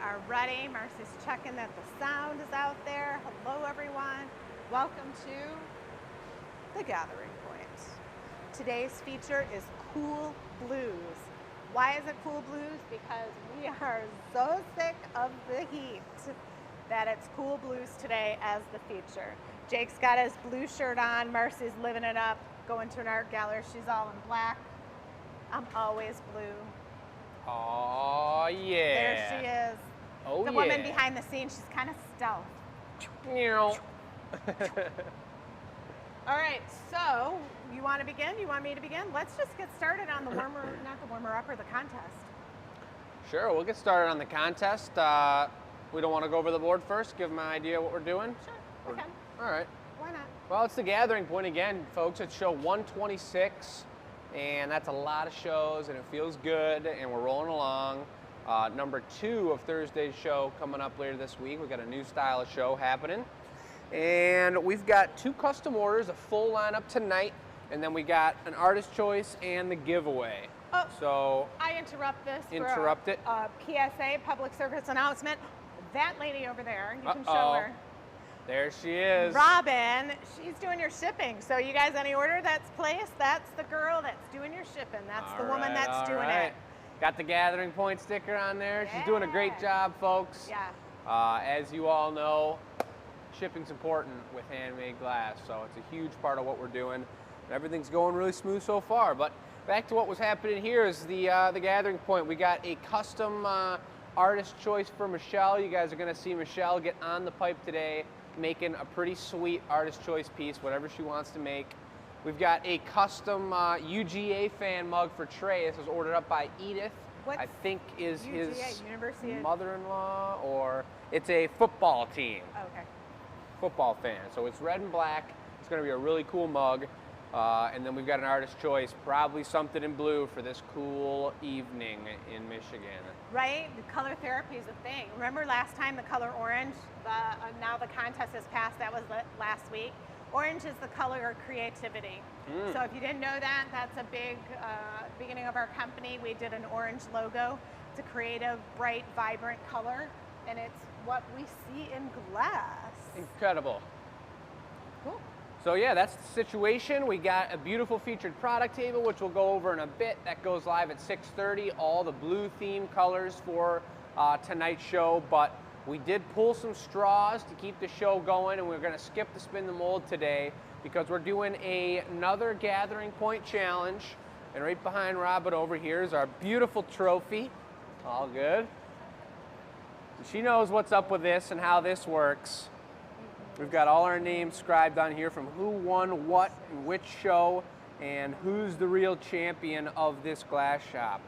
are ready. Marcy's checking that the sound is out there. Hello, everyone. Welcome to The Gathering Point. Today's feature is Cool Blues. Why is it Cool Blues? Because we are so sick of the heat that it's Cool Blues today as the feature. Jake's got his blue shirt on. Marcy's living it up, going to an art gallery. She's all in black. I'm always blue. Oh, yeah. There she is. Oh, the yeah. woman behind the scenes, she's kind of stealth. All right, so you want to begin? You want me to begin? Let's just get started on the warmer, not the warmer up, or the contest. Sure, we'll get started on the contest. We don't want to go over the board first, give them an idea what we're doing? Sure, okay. All right. Why not? Well, it's the Gathering Point again, folks. It's show 126, and that's a lot of shows, and it feels good, and we're rolling along. Number 2 of Thursday's show coming up later this week. We've got a new style of show happening. And we've got 2 custom orders, a full lineup tonight, and then we got an artist choice and the giveaway. Oh, so I interrupt this interrupt for it. a PSA, public service announcement. That lady over there, you can show her. There she is. Robin, she's doing your shipping. So you guys, any order that's placed, that's the girl that's doing your shipping. That's the woman that's doing it. Got the Gathering Point sticker on there. She's doing a great job, folks. Yeah. As you all know, shipping's important with handmade glass, so it's a huge part of what we're doing. Everything's going really smooth so far. But back to what was happening here is the Gathering Point. We got a custom artist choice for Michelle. You guys are going to see Michelle get on the pipe today, making a pretty sweet artist choice piece, whatever she wants to make. We've got a custom UGA fan mug for Trey. This was ordered up by Edith. What's I think is UGA, his University mother-in-law, or it's a football team. Okay. Football fan. So it's red and black. It's going to be a really cool mug. And then we've got an artist choice, probably something in blue for this cool evening in Michigan. Right? The color therapy is a thing. Remember last time the color orange? Now the contest has passed. That was last week. Orange is the color of creativity. So if you didn't know that, that's a big beginning of our company. We did an orange logo. It's a creative, bright, vibrant color, and it's what we see in glass. Incredible. Cool. So yeah, that's the situation. We got a beautiful featured product table, which we'll go over in a bit. That goes live at 6:30. All the blue theme colors for tonight's show, but we did pull some straws to keep the show going, and we're going to skip the spin the mold today because we're doing another Gathering Point challenge. And right behind Robin over here is our beautiful trophy. All good. She knows what's up with this and how this works. We've got all our names scribed on here from who won what and which show and who's the real champion of this glass shop.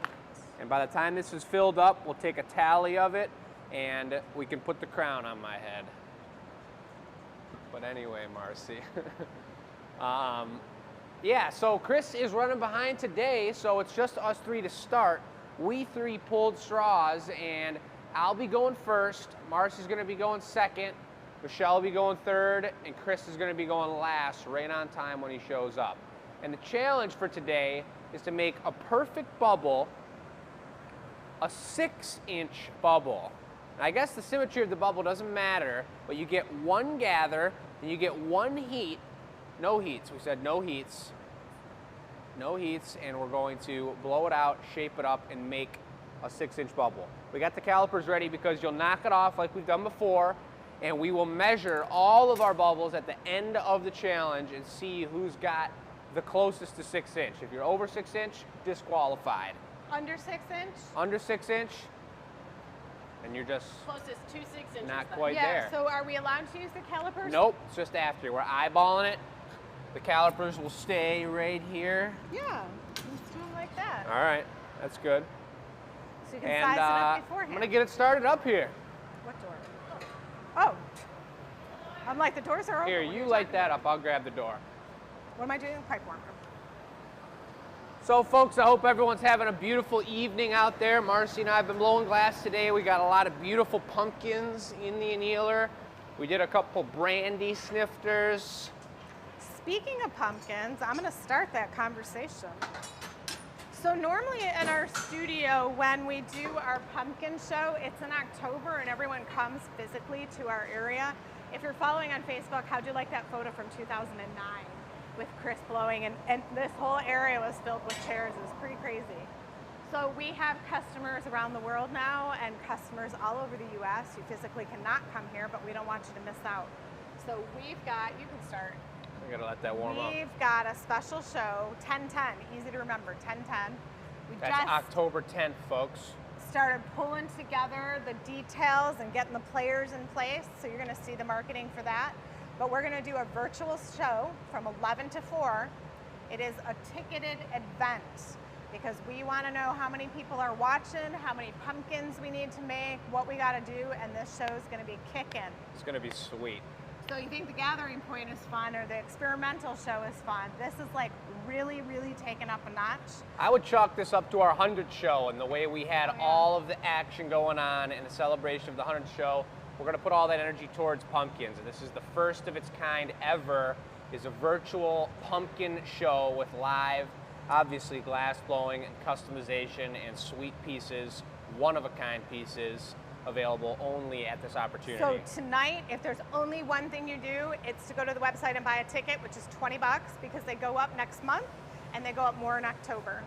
And by the time this is filled up, we'll take a tally of it and we can put the crown on my head. But anyway, Marcy. Yeah, so Chris is running behind today, so it's just us 3 to start. We 3 pulled straws, and I'll be going first. Marcy's going to be going second. Michelle will be going third, and Chris is going to be going last, right on time when he shows up. And the challenge for today is to make a perfect bubble, a 6-inch bubble. I guess the symmetry of the bubble doesn't matter, but you get 1 gather, and you get 1 heat. No heats. We said no heats. No heats, and we're going to blow it out, shape it up, and make a 6-inch bubble. We got the calipers ready because you'll knock it off like we've done before, and we will measure all of our bubbles at the end of the challenge and see who's got the closest to 6-inch. If you're over 6-inch, disqualified. Under 6-inch? Under 6-inch, and you're just closest to 6 inches. not quite there. So are we allowed to use the calipers? Nope, it's just after. We're eyeballing it. The calipers will stay right here. Yeah, let's do them like that. All right, that's good. So you can size it up beforehand. I'm gonna get it started up here. What door? Oh. I'm like, the doors are open. Here, What are you light that up. I'll grab the door. What am I doing? Pipe warmer. So, folks, I hope everyone's having a beautiful evening out there. Marcy and I have been blowing glass today. We got a lot of beautiful pumpkins in the annealer. We did a couple brandy snifters. Speaking of pumpkins, I'm going to start that conversation. So normally in our studio, when we do our pumpkin show, it's in October and everyone comes physically to our area. If you're following on Facebook, how'd you like that photo from 2009 with Chris blowing and this whole area was filled with chairs? It was pretty crazy. So we have customers around the world now and customers all over the US who physically cannot come here, but we don't want you to miss out. So we've got, you can start. I gotta let that warm up. We've got a special show, 10/10, easy to remember, 10/10. We That's just October 10th, folks. started pulling together the details and getting the players in place. So you're gonna see the marketing for that. But we're gonna do a virtual show from 11 to 4. It is a ticketed event because we wanna know how many people are watching, how many pumpkins we need to make, what we gotta do, and this show is gonna be kicking. It's gonna be sweet. So you think the Gathering Point is fun or the experimental show is fun? This is like really, really taken up a notch. I would chalk this up to our 100th show and the way we had Oh, yeah. all of the action going on in the celebration of the 100th show. We're gonna put all that energy towards pumpkins. And this is the first of its kind ever, is a virtual pumpkin show with live, obviously glass blowing and customization and sweet pieces, one-of-a-kind pieces, available only at this opportunity. So tonight, if there's only one thing you do, it's to go to the website and buy a ticket, which is $20 because they go up next month and they go up more in October.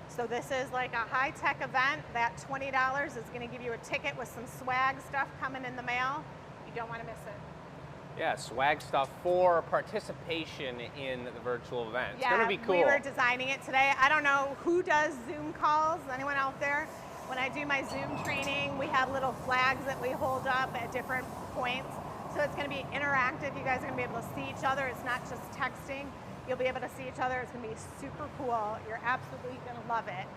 So this is like a high-tech event. That $20 is gonna give you a ticket with some swag stuff coming in the mail. You don't wanna miss it. Yeah, swag stuff for participation in the virtual event. It's gonna be cool. We were designing it today. I don't know who does Zoom calls, anyone out there? When I do my Zoom training, we have little flags that we hold up at different points. So it's gonna be interactive. You guys are gonna be able to see each other. It's not just texting. You'll be able to see each other. It's gonna be super cool. You're absolutely gonna love it.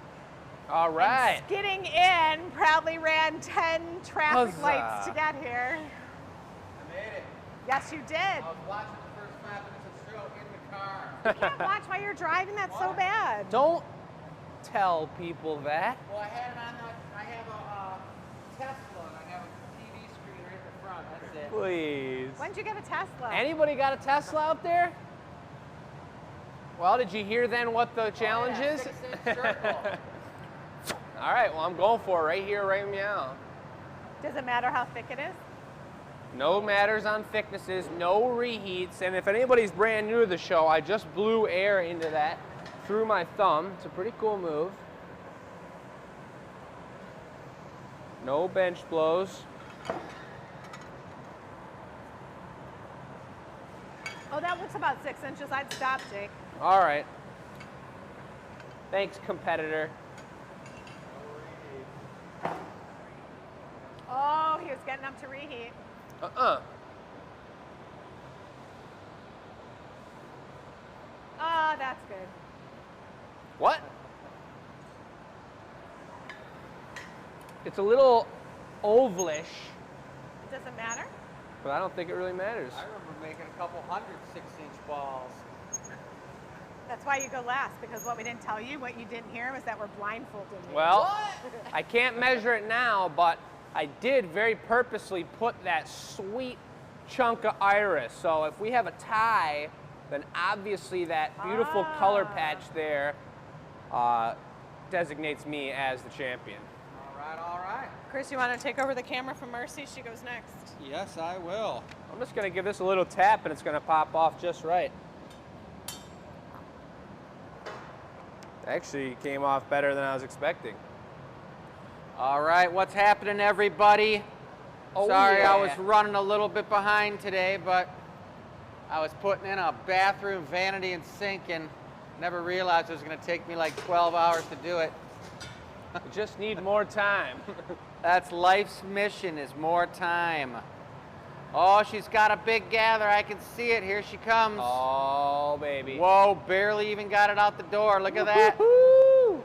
All right. And skidding in probably ran 10 traffic Huzzah. lights to get here. I made it. Yes, you did. I was watching the first 5 minutes of the show in the car. You can't watch while you're driving. That's so bad. Don't tell people that. Well, I had it on the, I have a Tesla and I have a TV screen right in the front. That's it. Please. When did you get a Tesla? Anybody got a Tesla out there? Well, did you hear then what the challenge is? 6-inch circle. All right, well, I'm going for it right here, right meow. Does it matter how thick it is? No matters on thicknesses, no reheats, and if anybody's brand new to the show, I just blew air into that through my thumb. It's a pretty cool move. No bench blows. Oh, that looks about 6 inches. I'd stop, Jake. All right. Thanks, competitor. Oh, he was getting up to reheat. Oh, that's good. What? It's a little ovalish, It doesn't matter. but I don't think it really matters. I remember making a couple hundred 6-inch balls. That's why you go last, because what we didn't tell you, what you didn't hear, was that we're blindfolded. Well, I can't measure it now, but I did very purposely put that sweet chunk of iris. So if we have a tie, then obviously that beautiful color patch there designates me as the champion. All right, all right. Chris, you want to take over the camera from Mercy? She goes next. Yes, I will. I'm just gonna give this a little tap and it's gonna pop off just right. Actually came off better than I was expecting. All right, what's happening, everybody? Oh, Sorry, yeah. I was running a little bit behind today, but I was putting in a bathroom vanity and sink and never realized it was going to take me like 12 hours to do it. We just need more time. That's life's mission, is more time. Oh, she's got a big gather. I can see it. Here she comes. Oh, baby. Whoa, barely even got it out the door. Look at that. Woo-hoo-hoo.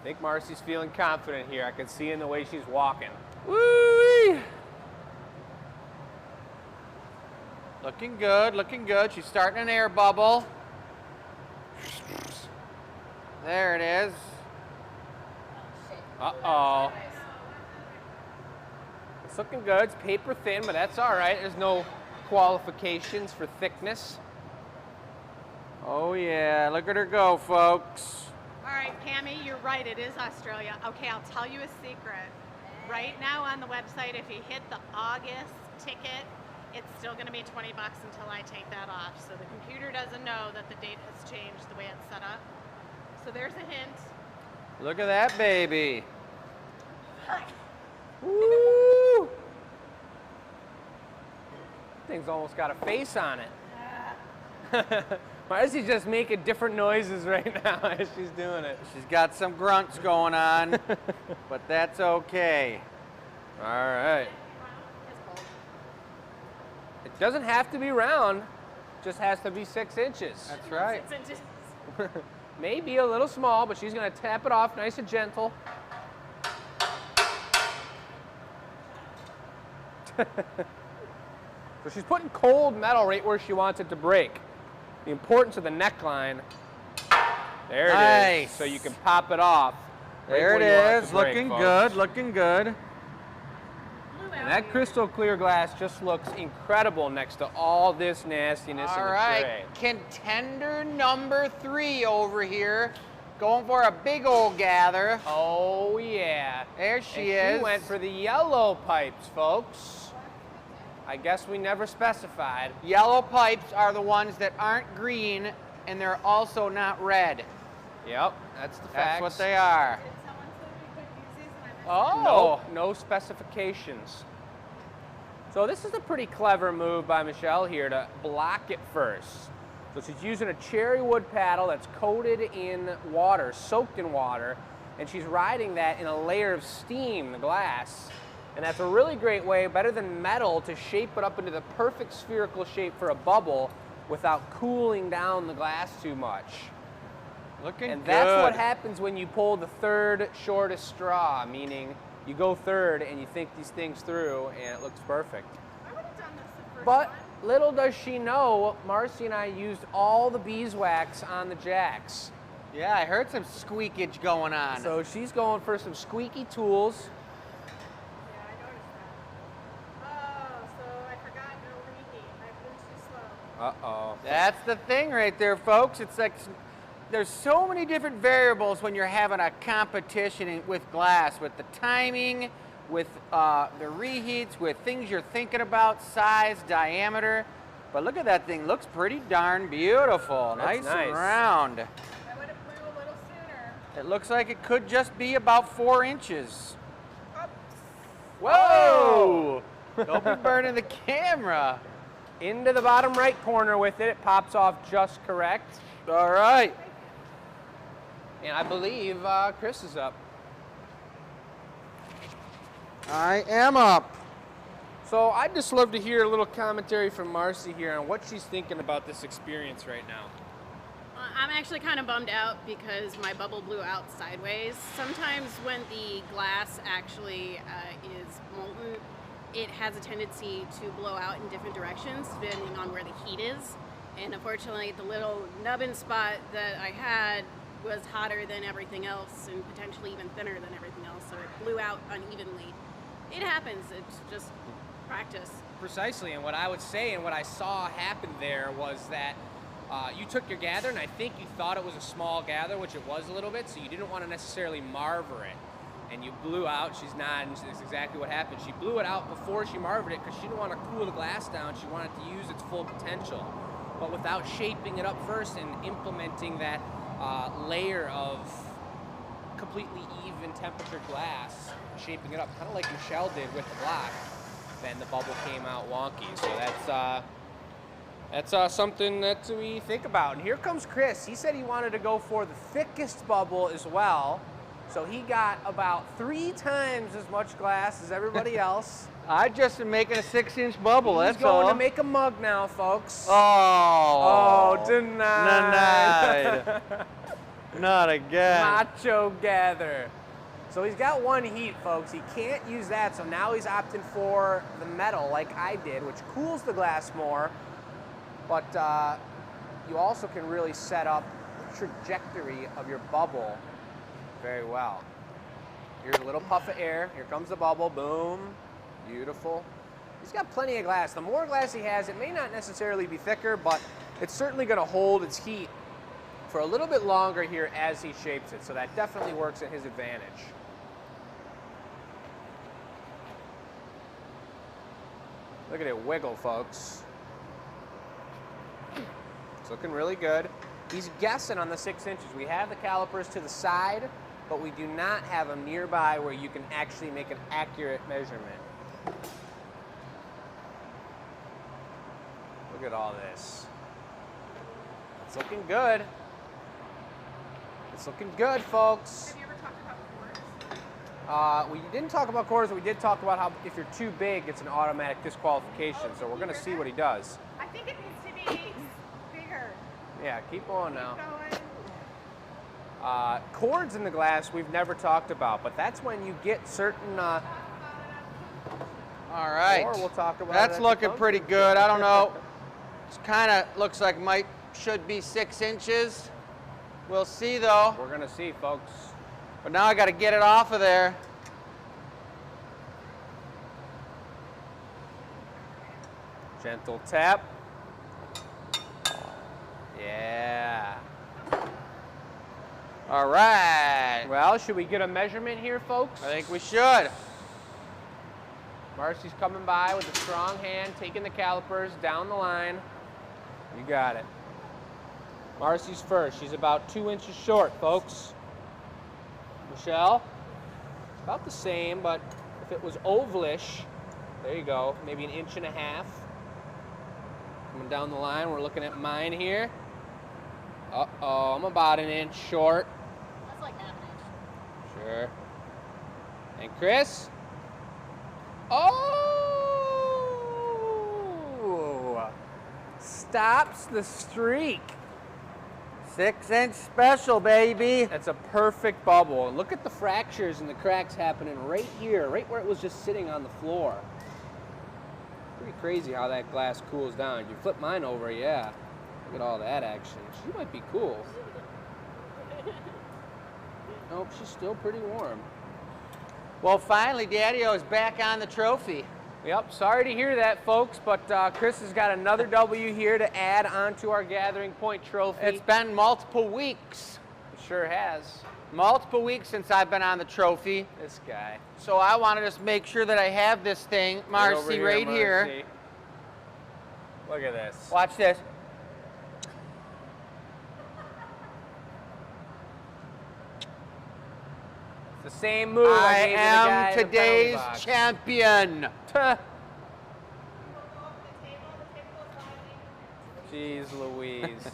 I think Marcy's feeling confident here. I can see in the way she's walking. Woo-wee. Looking good, looking good. She's starting an air bubble. There it is. Uh-oh. It's looking good. It's paper thin, but that's all right. There's no qualifications for thickness. Oh yeah, look at her go, folks. All right, Pammy, you're right. It is Australia. Okay, I'll tell you a secret. Right now on the website, if you hit the August ticket, it's still going to be 20 bucks until I take that off. So the computer doesn't know that the date has changed the way it's set up. So there's a hint. Look at that baby. Woo! Thing's almost got a face on it. Marcy's just making different noises right now as she's doing it. She's got some grunts going on, but that's okay. All right. It doesn't have to be round, just has to be 6 inches. That's right. 6 inches. Maybe a little small, but she's gonna tap it off nice and gentle. So she's putting cold metal right where she wants it to break. The importance of the neckline. There it Nice. is. So you can pop it off. right There it where you want it is, to break, looking folks. good, looking good. And that crystal clear glass just looks incredible next to all this nastiness in All the right, tray. contender number 3 over here, going for a big old gather. Oh yeah. There she And is. She went for the yellow pipes, folks. I guess we never specified. Yellow pipes are the ones that aren't green, and they're also not red. Yep, that's the That's facts. what they are. Did someone say we could use these and I missed Oh, No specifications. So this is a pretty clever move by Michelle here to block it first. So she's using a cherry wood paddle that's coated in water, soaked in water, and she's riding that in a layer of steam, the glass. And that's a really great way, better than metal, to shape it up into the perfect spherical shape for a bubble without cooling down the glass too much. looking And good. that's what happens when you pull the third shortest straw, meaning you go third and you think these things through and it looks perfect. I would have done this the first But one. little does she know, Marcy and I used all the beeswax on the jacks. Yeah, I heard some squeakage going on. So she's going for some squeaky tools. Yeah, I noticed that. Oh, so I forgot no reheat. I flew too slow. Uh-oh. That's the thing right there, folks. It's like there's so many different variables when you're having a competition with glass, with the timing, with the reheats, with things you're thinking about, size, diameter. But look at that thing. Looks pretty darn beautiful. That's Nice nice. and round. I would have flew a little sooner. It looks like it could just be about 4 inches. Oops. Whoa! Don't be burning the camera. Into the bottom right corner with it. It pops off just correct. All right. And I believe Chris is up. I am up. So I'd just love to hear a little commentary from Marcy here on what she's thinking about this experience right now. I'm actually kind of bummed out because my bubble blew out sideways. Sometimes when the glass actually is molten, it has a tendency to blow out in different directions depending on where the heat is. And unfortunately, the little nubbin spot that I had was hotter than everything else and potentially even thinner than everything else, so it blew out unevenly. It happens, it's just practice. Precisely, and what I would say and what I saw happen there was that you took your gather, and I think you thought it was a small gather, which it was a little bit, so you didn't want to necessarily marver it. And you blew out, she's not, and that's exactly what happened. She blew it out before she marvered it because she didn't want to cool the glass down, she wanted to use its full potential. But without shaping it up first and implementing that layer of completely even temperature glass, shaping it up, kind of like Michelle did with the block, then the bubble came out wonky. So that's something that we think about. And here comes Chris. He said he wanted to go for the thickest bubble as well. So he got about 3 times as much glass as everybody else. I just am making a 6-inch bubble, He's that's going all. to make a mug now, folks. Oh, Denied. Denied. Not again. Macho gather. So he's got 1 heat, folks. He can't use that, so now he's opting for the metal like I did, which cools the glass more, but you also can really set up the trajectory of your bubble very well. Here's a little puff of air. Here comes the bubble. Boom. Beautiful. He's got plenty of glass. The more glass he has, it may not necessarily be thicker, but it's certainly going to hold its heat for a little bit longer here as he shapes it. So that definitely works in his advantage. Look at it wiggle, folks. It's looking really good. He's guessing on the 6 inches. We have the calipers to the side, but we do not have them nearby where you can actually make an accurate measurement. Look at all this. It's looking good. It's looking good, folks. Have you ever talked about quarters? We didn't talk about quarters, but we did talk about how if you're too big, it's an automatic disqualification. So we're going to see what he does. I think it needs to be bigger. Yeah, keep going now. Keep going. Chords in the glass we've never talked about, but that's when you get certain. All right. Or we'll talk about That's it looking pretty good. I don't know. It kind of looks like should be 6 inches. We'll see though. We're gonna see, folks. But now I got to get it off of there. Gentle tap. Yeah. All right. Well, should we get a measurement here, folks? I think we should. Marcy's coming by with a strong hand, taking the calipers down the line. You got it. Marcy's first. She's about 2 inches short, folks. Michelle, about the same, but if it was ovalish, there you go, maybe 1.5 inches. Coming down the line, we're looking at mine here. Uh-oh, I'm about 1 inch short. That's like half an inch. Sure. And Chris? Oh! Stops the streak. 6 inch special, baby. That's a perfect bubble. And look at the fractures and the cracks happening right here, right where it was just sitting on the floor. Pretty crazy how that glass cools down. If you flip mine over, yeah. Look at all that action. She might be cool. Nope, she's still pretty warm. Well, finally, Daddy-O is back on the trophy. Yep, sorry to hear that, folks, but Chris has got another W here to add onto our Gathering Point trophy. It's been multiple weeks. It sure has. Multiple weeks since I've been on the trophy. This guy. So I want to just make sure that I have this thing, Marcy, right here. Marcy. Look at this. Watch this. It's the same move I gave to the guy am in the today's penalty box. champion. Jeez Louise.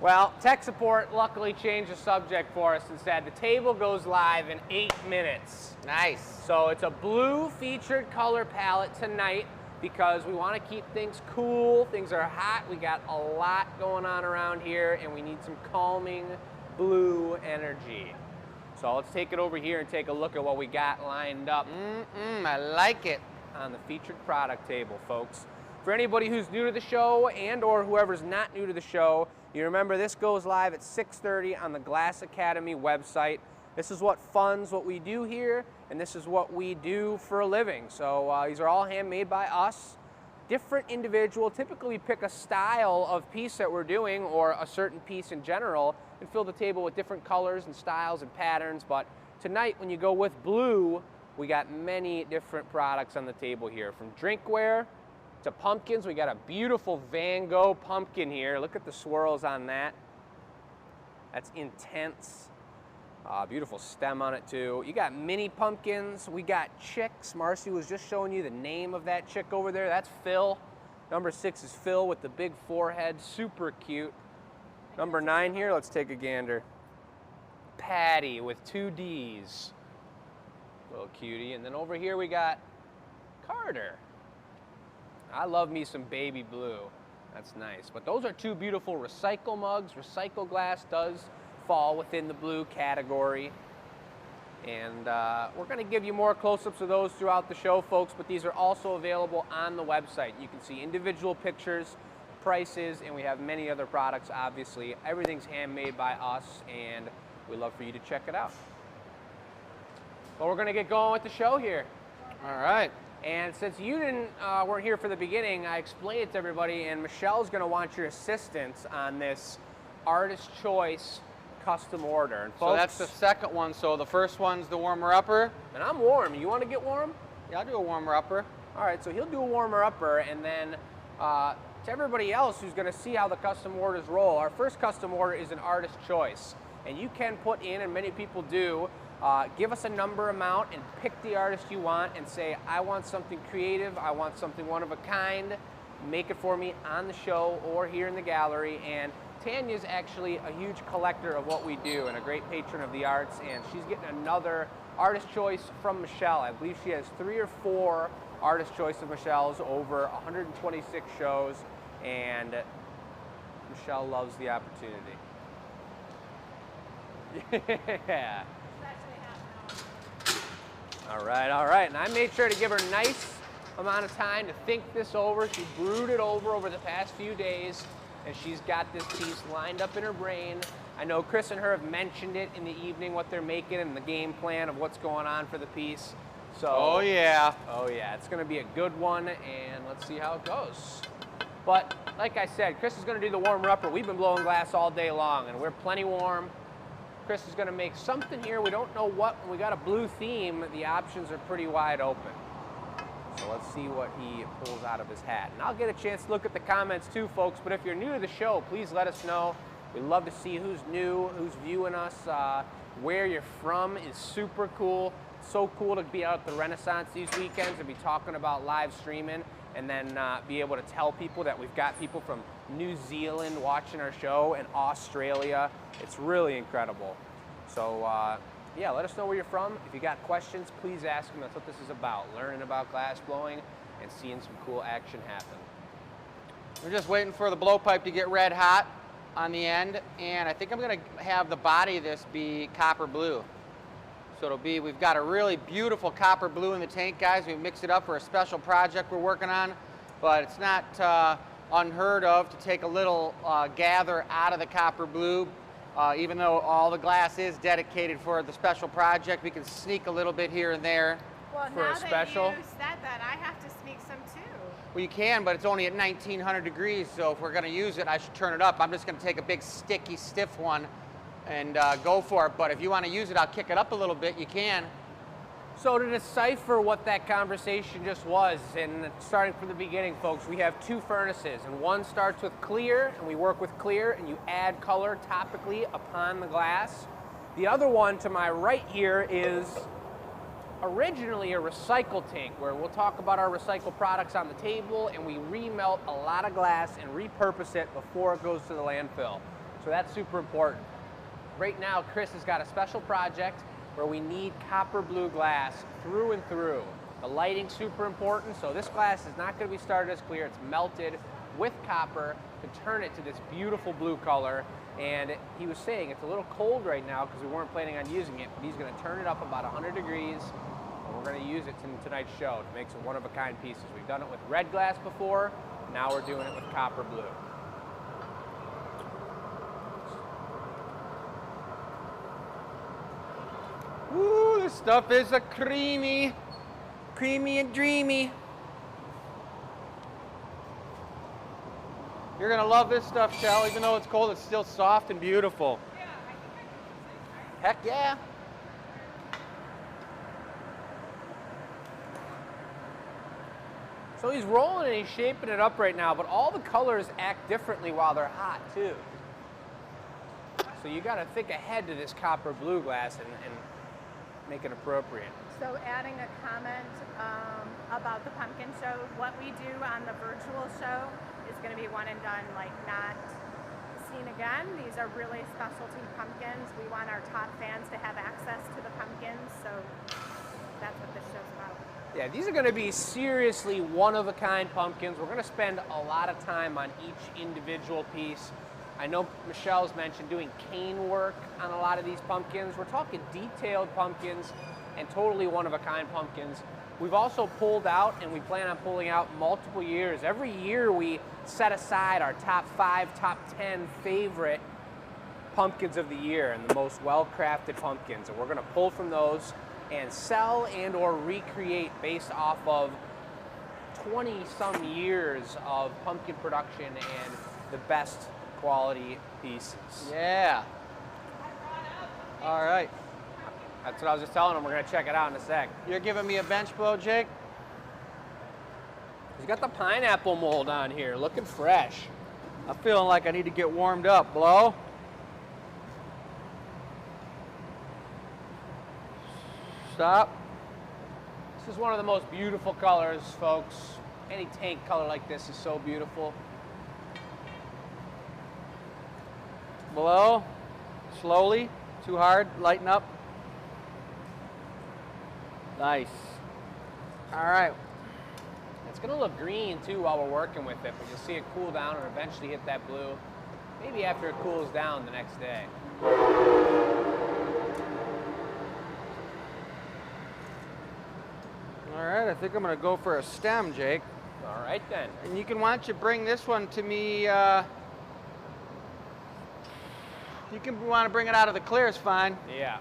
Well, tech support luckily changed the subject for us and said the table goes live in 8 minutes. Nice. So it's a blue featured color palette tonight because we want to keep things cool. Things are hot. We got a lot going on around here and we need some calming blue energy. So let's take it over here and take a look at what we got lined up I like it. on the featured product table, folks. For anybody who's new to the show and or whoever's not new to the show, you remember this goes live at 6:30 on the Glass Academy website. This is what funds what we do here, and this is what we do for a living. So these are all handmade by us. Different individual, typically we pick a style of piece that we're doing or a certain piece in general and fill the table with different colors and styles and patterns. But tonight when you go with blue, we got many different products on the table here, from drinkware to pumpkins. We got a beautiful Van Gogh pumpkin here. Look at the swirls on that. That's intense. Beautiful stem on it too. You got mini pumpkins. We got chicks. Marcy was just showing you the name of that chick over there. That's Phil. Number 6 is Phil with the big forehead. Super cute. Number 9 here, let's take a gander. Patty with 2 D's. Little cutie. And then over here we got Carter. I love me some baby blue. That's nice. But those are 2 beautiful recycle mugs. Recycle glass does fall within the blue category. And we're going to give you more close-ups of those throughout the show, folks, but these are also available on the website. You can see individual pictures, prices, and we have many other products, obviously. Everything's handmade by us, and we'd love for you to check it out. But we're going to get going with the show here. All right. And since you weren't here for the beginning, I explained it to everybody, and Michelle's going to want your assistance on this Artist Choice custom order. And folks, So that's the second one. So the first one's the warmer-upper. and I'm warm. You want to get warm? Yeah, I'll do a warmer-upper. All right, so he'll do a warmer-upper, and then to everybody else who's going to see how the custom orders roll, our first custom order is an Artist Choice. And you can put in, and many people do, give us a number amount and pick the artist you want and say, I want something creative, I want something one of a kind, make it for me on the show or here in the gallery. And Tanya's actually a huge collector of what we do and a great patron of the arts, and she's getting another Artist Choice from Michelle. I believe she has 3 or 4 Artist Choice of Michelle's over 126 shows, and Michelle loves the opportunity. Yeah. All right, and I made sure to give her a nice amount of time to think this over. She brewed it over the past few days, and she's got this piece lined up in her brain. I know Chris and her have mentioned it in the evening, what they're making and the game plan of what's going on for the piece. So, Oh yeah. it's gonna be a good one, and let's see how it goes. But like I said, Chris is gonna do the warmer-upper. We've been blowing glass all day long, and we're plenty warm. Chris is gonna make something here. We don't know what. When we got a blue theme, the options are pretty wide open. So let's see what he pulls out of his hat. And I'll get a chance to look at the comments too, folks, but if you're new to the show, please let us know. We'd love to see who's new, who's viewing us, where you're from is super cool. So cool to be out at the Renaissance these weekends and be talking about live streaming, and then be able to tell people that we've got people from New Zealand watching our show and Australia. It's really incredible. So yeah, let us know where you're from. If you got questions, please ask them. That's what this is about, learning about glass blowing and seeing some cool action happen. We're just waiting for the blowpipe to get red hot on the end, and I think I'm gonna have the body of this be copper blue. So it'll be, we've got a really beautiful copper blue in the tank, guys. We mixed it up for a special project we're working on, but it's not unheard of to take a little gather out of the copper blue. Even though all the glass is dedicated for the special project, we can sneak a little bit here and there. Well, For a now special? that you said that, I have to sneak some too. Well, you can, but it's only at 1900 degrees, so if we're gonna use it, I should turn it up. I'm just gonna take a big, sticky, stiff one and go for it. But if you wanna use it, I'll kick it up a little bit, you can. So to decipher what that conversation just was, and starting from the beginning, folks, we have 2 furnaces, and one starts with clear, and we work with clear, and you add color topically upon the glass. The other one to my right here is originally a recycle tank, where we'll talk about our recycled products on the table, and we remelt a lot of glass and repurpose it before it goes to the landfill. So that's super important. Right now, Chris has got a special project where we need copper blue glass through and through. The lighting's super important, so this glass is not going to be started as clear. It's melted with copper to turn it to this beautiful blue color. And he was saying it's a little cold right now because we weren't planning on using it, but he's going to turn it up about 100 degrees, and we're going to use it in tonight's show to make some one-of-a-kind pieces. We've done it with red glass before, now we're doing it with copper blue. Ooh, this stuff is a creamy and dreamy. You're gonna love this stuff, Shell. Even though it's cold, it's still soft and beautiful. Yeah, I think I can use it, right? Heck yeah. So he's rolling and he's shaping it up right now, but all the colors act differently while they're hot too. So you gotta think ahead to this copper blue glass and make it appropriate. So adding a comment about the pumpkin show, what we do on the virtual show is going to be one and done, like not seen again. These are really specialty pumpkins. We want our top fans to have access to the pumpkins, so that's what this show's about. Yeah, these are going to be seriously one-of-a-kind pumpkins. We're going to spend a lot of time on each individual piece. I know Michelle's mentioned doing cane work on a lot of these pumpkins. We're talking detailed pumpkins and totally one-of-a-kind pumpkins. We've also pulled out, and we plan on pulling out multiple years. Every year we set aside our top 5, top 10 favorite pumpkins of the year and the most well-crafted pumpkins. And we're gonna pull from those and sell and or recreate based off of 20-some years of pumpkin production and the best quality pieces. Yeah. All right. That's what I was just telling him. We're going to check it out in a sec. You're giving me a bench blow, Jake? He's got the pineapple mold on here, looking fresh. I'm feeling like I need to get warmed up. Blow. Stop. This is one of the most beautiful colors, folks. Any tank color like this is so beautiful. Blow. Slowly. Too hard. Lighten up. Nice. All right. It's going to look green too while we're working with it, but you'll see it cool down and eventually hit that blue. Maybe after it cools down the next day. All right, I think I'm gonna go for a stem, Jake. All right then. And you can, why don't you bring this one to me, you can want to bring it out of the clear, is fine. Yeah.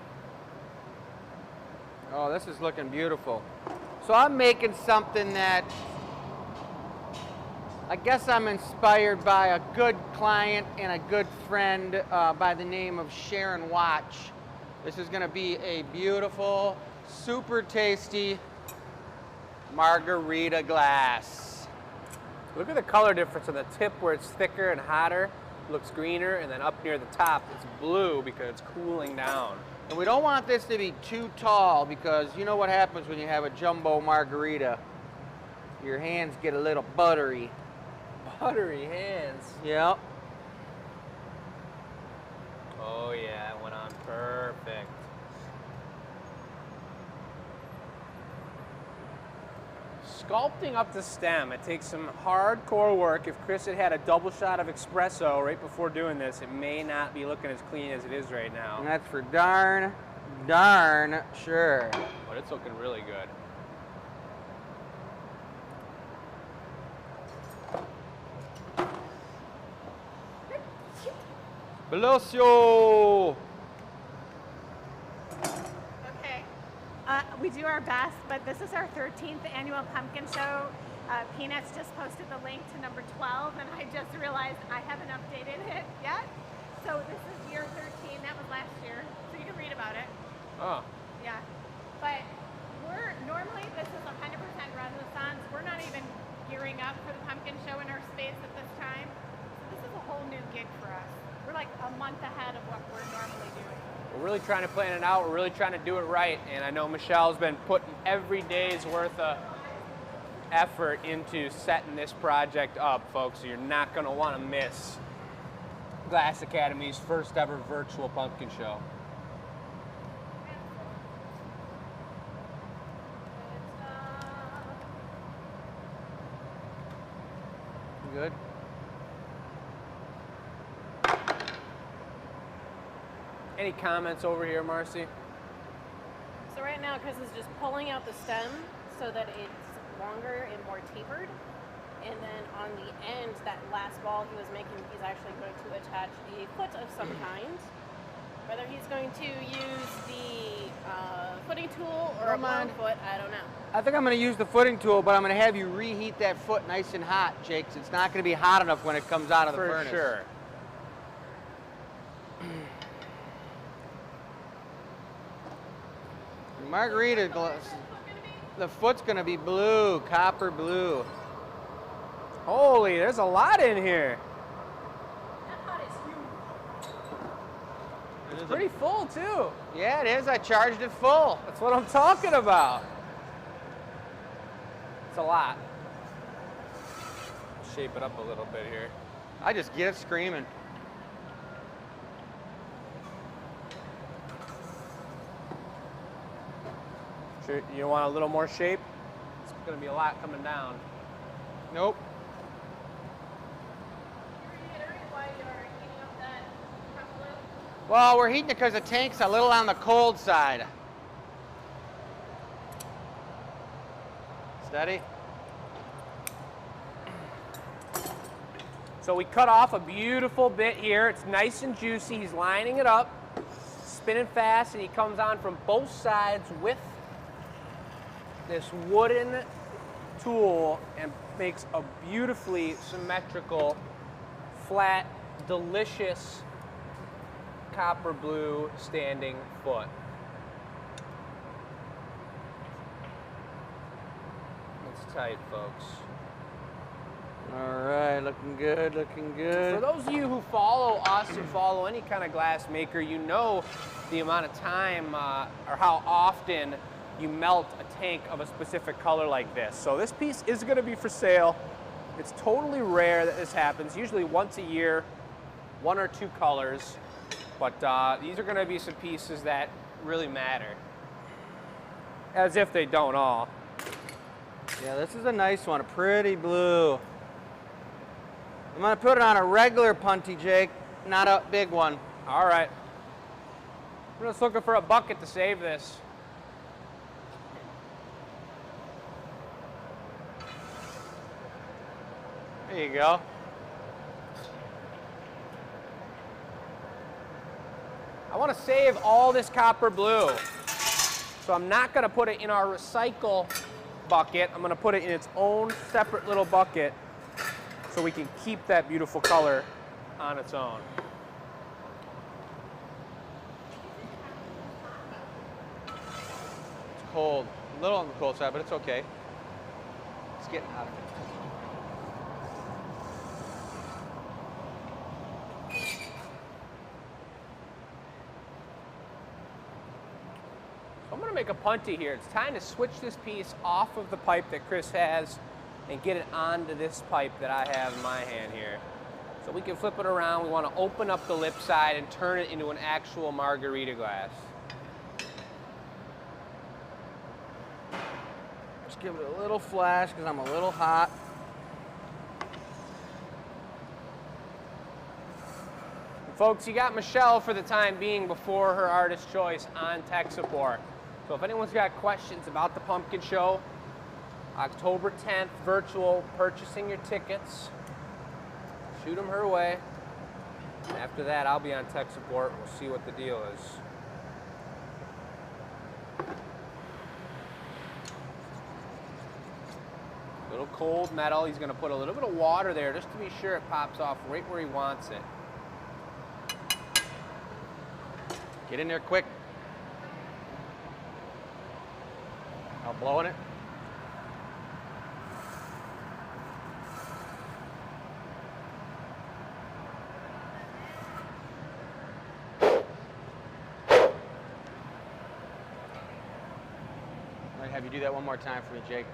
Oh, this is looking beautiful. So I'm making something that I guess I'm inspired by a good client and a good friend by the name of Sharon Watch. This is gonna be a beautiful, super tasty margarita glass. Look at the color difference on the tip where it's thicker and hotter. It looks greener, and then up near the top it's blue because it's cooling down. And we don't want this to be too tall because you know what happens when you have a jumbo margarita. Your hands get a little buttery. Buttery hands. Yep. Oh yeah, it went on perfect. Sculpting up the stem, it takes some hardcore work. If Chris had had a double shot of espresso right before doing this, it may not be looking as clean as it is right now. And that's for darn sure. But it's looking really good. Velocio! Okay. We do our best, but this is our 13th annual pumpkin show. Peanuts just posted the link to number 12, and I just realized I haven't updated it yet. So this is year 13. That was last year, so you can read about it. Oh. Yeah. But normally this is 100% Renaissance. We're not even gearing up for the pumpkin show in our space at this time. So this is a whole new gig for us. We're like a month ahead of what we're normally doing. We're really trying to plan it out. We're really trying to do it right. And I know Michelle's been putting every day's worth of effort into setting this project up, folks. So you're not going to want to miss Glass Academy's first ever virtual pumpkin show. Good. Any comments over here, Marcy? So right now, Chris is just pulling out the stem so that it's longer and more tapered. And then on the end, that last ball he was making, he's actually going to attach a foot of some kind. Whether he's going to use the footing tool or a blown foot, I don't know. I think I'm going to use the footing tool, but I'm going to have you reheat that foot nice and hot, Jake. 'Cause it's not going to be hot enough when it comes out of the furnace. For sure. Margarita glass. The foot's going to be blue, copper blue. Holy, there's a lot in here. It's pretty full too. Yeah, it is. I charged it full. That's what I'm talking about. It's a lot. Shape it up a little bit here. I just get it screaming. Sure, you want a little more shape? It's going to be a lot coming down. Nope. Well, we're heating it because the tank's a little on the cold side. Steady. So we cut off a beautiful bit here. It's nice and juicy. He's lining it up, spinning fast, and he comes on from both sides with this wooden tool and makes a beautifully symmetrical, flat, delicious copper blue standing foot. It's tight, folks. All right, looking good, looking good. For those of you who follow us and follow any kind of glass maker, you know the amount of time or how often you melt a tank of a specific color like this. So this piece is going to be for sale. It's totally rare that this happens, usually once a year, 1 or 2 colors. But these are going to be some pieces that really matter. As if they don't all. Yeah, this is a nice one, a pretty blue. I'm gonna put it on a regular punty, Jake, not a big one. All right. I'm just looking for a bucket to save this. There you go. I want to save all this copper blue. So I'm not going to put it in our recycle bucket. I'm going to put it in its own separate little bucket so we can keep that beautiful color on its own. It's cold. A little on the cold side, but it's okay. It's getting hot. I'm going to make a punty here. It's time to switch this piece off of the pipe that Chris has and get it onto this pipe that I have in my hand here. So we can flip it around. We want to open up the lip side and turn it into an actual margarita glass. Just give it a little flash because I'm a little hot. Folks, you got Michelle for the time being before her artist choice on tech support. So if anyone's got questions about the Pumpkin Show, October 10th, virtual, purchasing your tickets, shoot them her way. And after that, I'll be on tech support. We'll see what the deal is. Little cold metal. He's going to put a little bit of water there just to be sure it pops off right where he wants it. Get in there quick. I'm blowing it. I'm gonna have you do that one more time for me, Jake.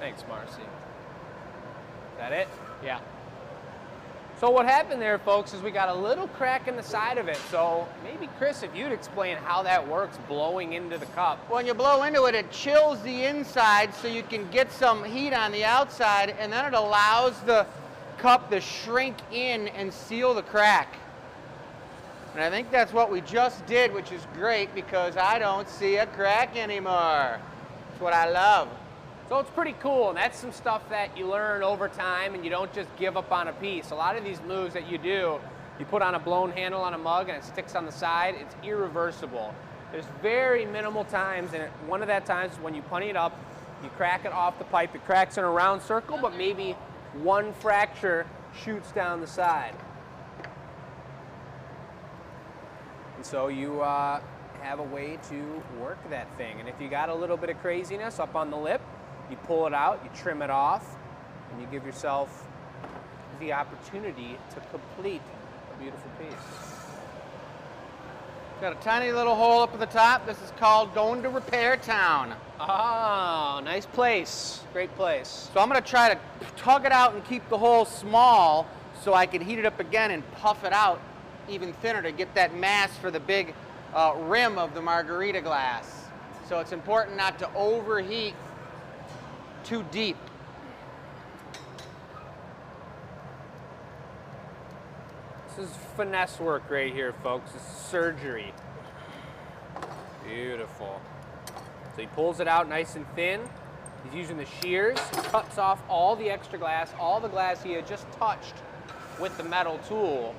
Thanks, Marcy. Is that it? Yeah. So what happened there, folks, is we got a little crack in the side of it. So maybe, Chris, if you'd explain how that works, blowing into the cup. When you blow into it, it chills the inside so you can get some heat on the outside, and then it allows the cup to shrink in and seal the crack. And I think that's what we just did, which is great because I don't see a crack anymore. That's what I love. So it's pretty cool, and that's some stuff that you learn over time, and you don't just give up on a piece. A lot of these moves that you do, you put on a blown handle on a mug and it sticks on the side, it's irreversible. There's very minimal times, and one of that times is when you punny it up, you crack it off the pipe, it cracks in a round circle, but maybe one fracture shoots down the side. And so you have a way to work that thing. And if you got a little bit of craziness up on the lip, you pull it out, you trim it off, and you give yourself the opportunity to complete a beautiful piece. Got a tiny little hole up at the top. This is called Going to Repair Town. Oh, nice place. Great place. So I'm going to try to tug it out and keep the hole small so I can heat it up again and puff it out even thinner to get that mass for the big rim of the margarita glass. So it's important not to overheat too deep. This is finesse work right here, folks. This is surgery. Beautiful. So he pulls it out nice and thin. He's using the shears, cuts off all the extra glass, all the glass he had just touched with the metal tool.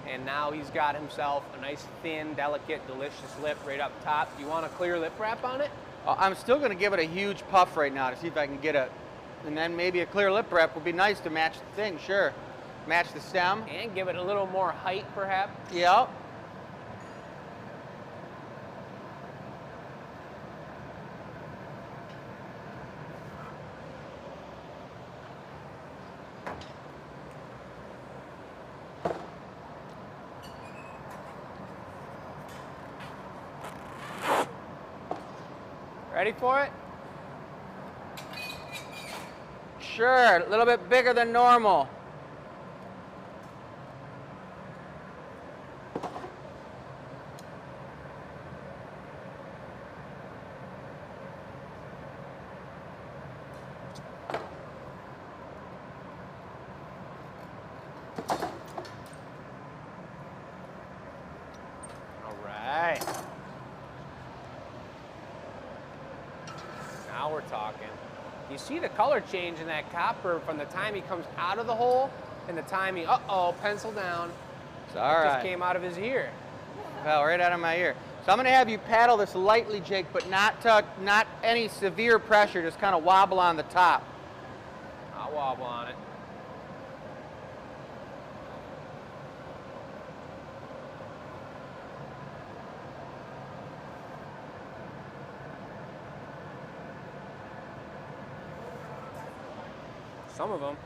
And now he's got himself a nice, thin, delicate, delicious lip right up top. Do you want a clear lip wrap on it? I'm still going to give it a huge puff right now to see if I can get it. And then maybe a clear lip wrap would be nice to match the thing, sure. Match the stem. And give it a little more height, perhaps. Yep. Ready for it? Sure, a little bit bigger than normal. All right. Now we're talking. You see the color change in that copper from the time he comes out of the hole and the time he, pencil down. It's all right. Just came out of his ear. Fell right out of my ear. So I'm going to have you paddle this lightly, Jake, but not any severe pressure. Just kind of wobble on the top. I'll wobble on it. Some of them.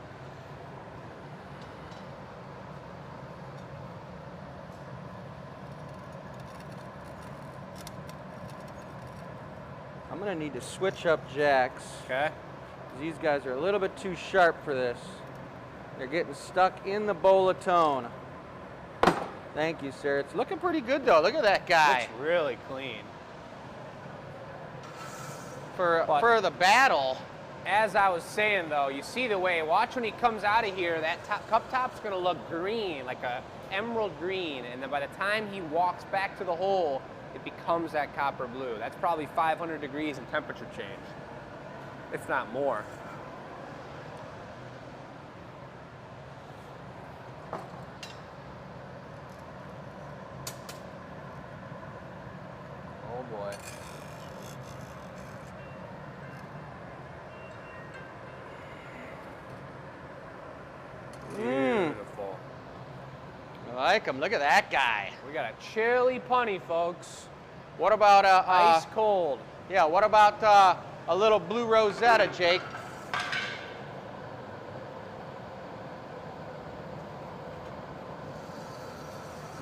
I'm going to need to switch up jacks. Okay. These guys are a little bit too sharp for this. They're getting stuck in the bowl of tone. Thank you, sir. It's looking pretty good, though. Look at that guy. Looks really clean. For the battle. As I was saying, though, you see the way, watch when he comes out of here, that cup top's going to look green, like a emerald green, and then by the time he walks back to the hole, it becomes that copper blue. That's probably 500 degrees in temperature change, if not more. Oh boy. Beautiful. I like him. Look at that guy. We got a chili punny, folks. What about Ice cold. Yeah, what about a little blue Rosetta, Jake?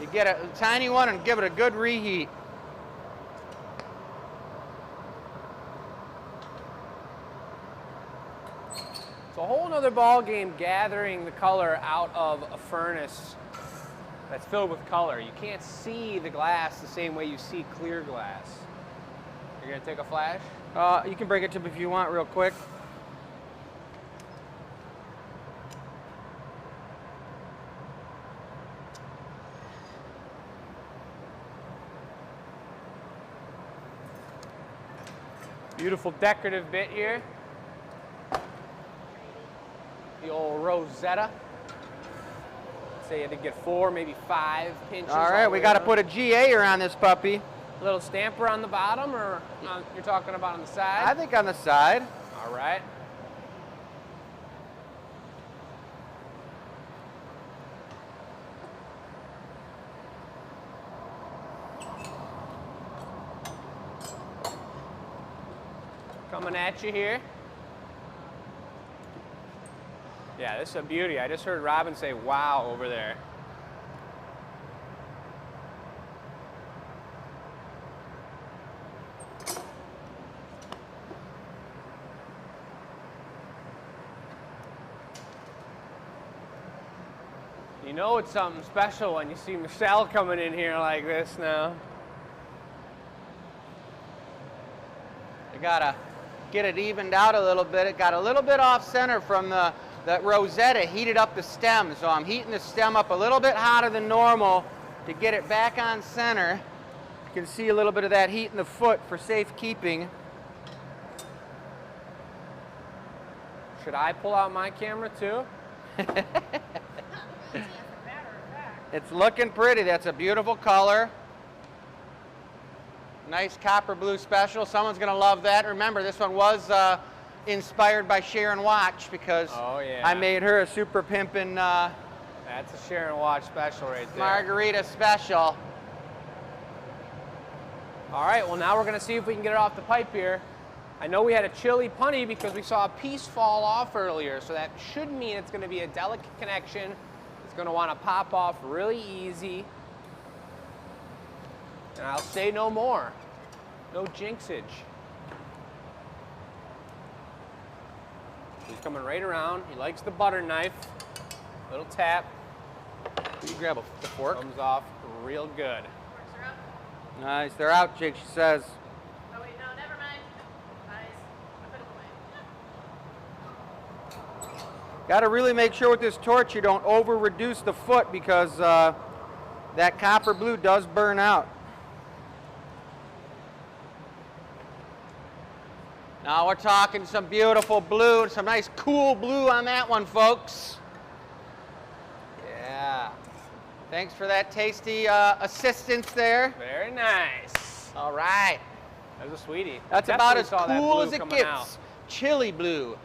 You get a tiny one and give it a good reheat. It's a whole nother ball game gathering the color out of a furnace that's filled with color. You can't see the glass the same way you see clear glass. You're gonna take a flash? You can bring it to me if you want real quick. Beautiful decorative bit here. The old Rosetta. Say you had to get 4, maybe 5 pinches. All right, we got to put a GA-er on this puppy. A little stamper on the bottom, or you're talking about on the side? I think on the side. All right. Coming at you here. Yeah, this is a beauty. I just heard Robin say, wow, over there. You know it's something special when you see Michelle coming in here like this now. You gotta get it evened out a little bit. It got a little bit off center from that Rosetta heated up the stem. So I'm heating the stem up a little bit hotter than normal to get it back on center. You can see a little bit of that heat in the foot for safekeeping. Should I pull out my camera too? It's looking pretty. That's a beautiful color. Nice copper blue special. Someone's going to love that. Remember, this one was inspired by Sharon Watch because Oh, yeah. I made her a super pimpin' That's a Sharon Watch special right there. margarita special. All right, well, now we're going to see if we can get it off the pipe here. I know we had a chilly punny because we saw a piece fall off earlier, so that should mean it's going to be a delicate connection. It's going to want to pop off really easy. And I'll say no more. No jinxage. He's coming right around. He likes the butter knife. Little tap. You grab the fork. Comes off real good. Forks are up. Nice. They're out, Jake, she says. Oh wait, no, never mind. Guys, I put it away. Got to really make sure with this torch you don't over reduce the foot because that copper blue does burn out. Now we're talking some beautiful blue, some nice cool blue on that one, folks. Yeah. Thanks for that tasty assistance there. Very nice. All right. That was a sweetie. That's Definitely about as saw that cool blue as it coming gets. out. Chili blue.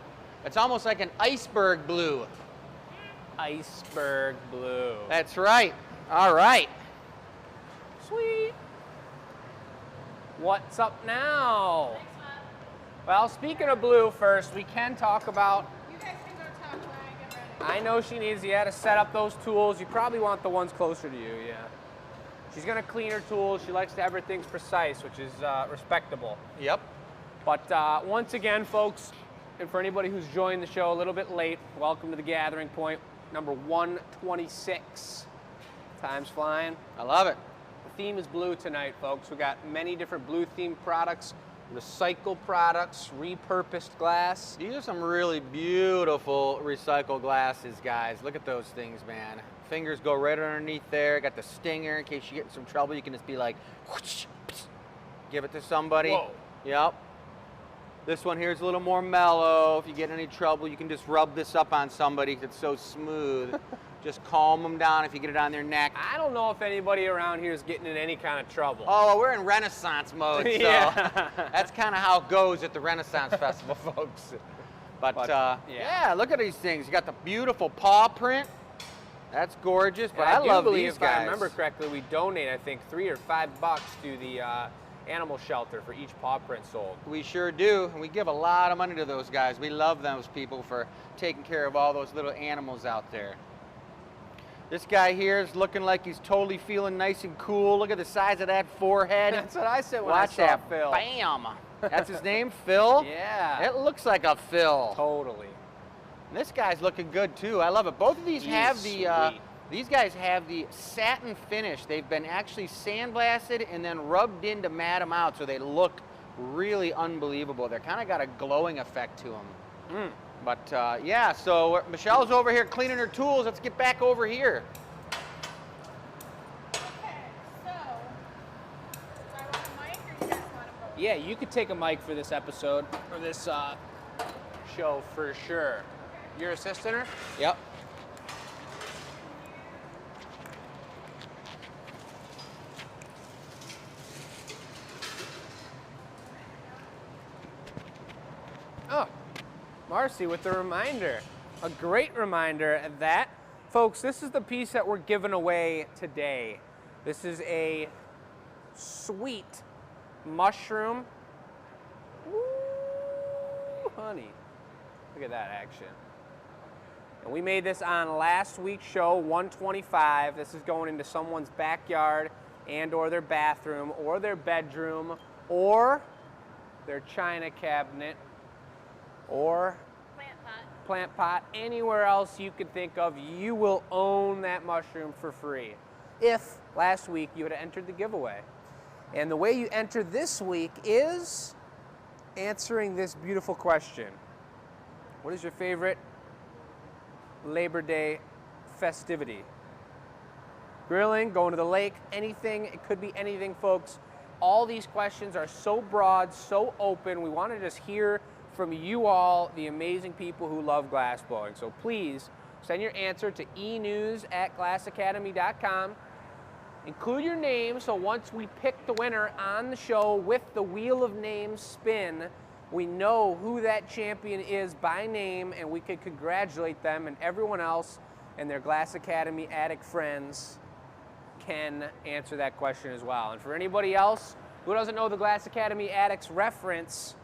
It's almost like an iceberg blue. Iceberg blue. That's right. All right. Sweet. What's up now? Thanks, Mom. Well, speaking of blue first, we can talk about, You guys can go talk while I get ready. I know she needs you to set up those tools. You probably want the ones closer to you, yeah. She's gonna clean her tools. She likes to have her things precise, which is respectable. Yep. But once again, folks, and for anybody who's joined the show a little bit late, welcome to the Gathering Point, number 126. Time's flying. I love it. The theme is blue tonight, folks. We got many different blue themed products, recycled products, repurposed glass. These are some really beautiful recycled glasses, guys. Look at those things, man. Fingers go right underneath there. Got the stinger in case you get in some trouble. You can just be like, whoosh, psh, give it to somebody. Whoa. Yep. This one here is a little more mellow. If you get in any trouble, you can just rub this up on somebody. It's so smooth. Just calm them down if you get it on their neck. I don't know if anybody around here is getting in any kind of trouble. Oh, well, we're in Renaissance mode, so Yeah. that's kind of how it goes at the Renaissance Festival, folks. But yeah. yeah, look at these things. You got the beautiful paw print. That's gorgeous, but And I love do believe, these if guys. I remember correctly, we donate, I think, $3 or $5 to the animal shelter for each paw print sold. We sure do, and we give a lot of money to those guys. We love those people for taking care of all those little animals out there. This guy here is looking like he's totally feeling nice and cool. Look at the size of that forehead. That's what I said when Watch I saw that. Phil. Bam. That's his name, Phil? Yeah. It looks like a Phil. Totally. And this guy's looking good too. I love it. Both of these He's have the sweet. these guys have the satin finish. They've been actually sandblasted and then rubbed in to matte them out, so they look really unbelievable. They're kind of got a glowing effect to them. Mm. But yeah, so Michelle's over here cleaning her tools. Let's get back over here. Okay, so do I want a mic or you guys want a both? Yeah, you could take a mic for this episode, or this show for sure. You're assisting her? Yep. Oh, Marcy with the reminder. A great reminder that, folks, this is the piece that we're giving away today. This is a sweet mushroom. Woo, honey. Look at that action. And we made this on last week's show, 125. This is going into someone's backyard and or their bathroom or their bedroom or their china cabinet or Plant pot. plant pot, anywhere else you could think of. You will own that mushroom for free if last week you had entered the giveaway. And the way you enter this week is answering this beautiful question. What is your favorite Labor Day festivity? Grilling, going to the lake, anything. It could be anything, folks. All these questions are so broad, so open. We want to just hear from you all, the amazing people who love glass blowing. So please send your answer to enews@glassacademy.com. Include your name, so once we pick the winner on the show with the Wheel of Names spin, we know who that champion is by name, and we can congratulate them, and everyone else and their Glass Academy addict friends can answer that question as well. And for anybody else who doesn't know the Glass Academy Addicts reference,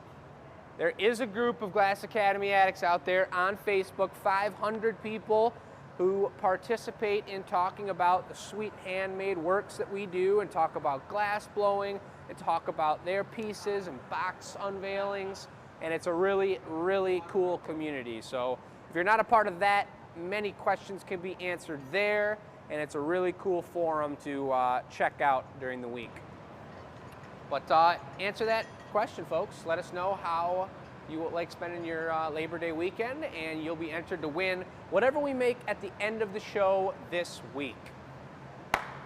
there is a group of Glass Academy addicts out there on Facebook, 500 people who participate in talking about the sweet handmade works that we do and talk about glass blowing and talk about their pieces and box unveilings. And it's a really, really cool community. So if you're not a part of that, many questions can be answered there, and it's a really cool forum to check out during the week. But answer that question, folks. Let us know how you like spending your Labor Day weekend, and you'll be entered to win whatever we make at the end of the show this week.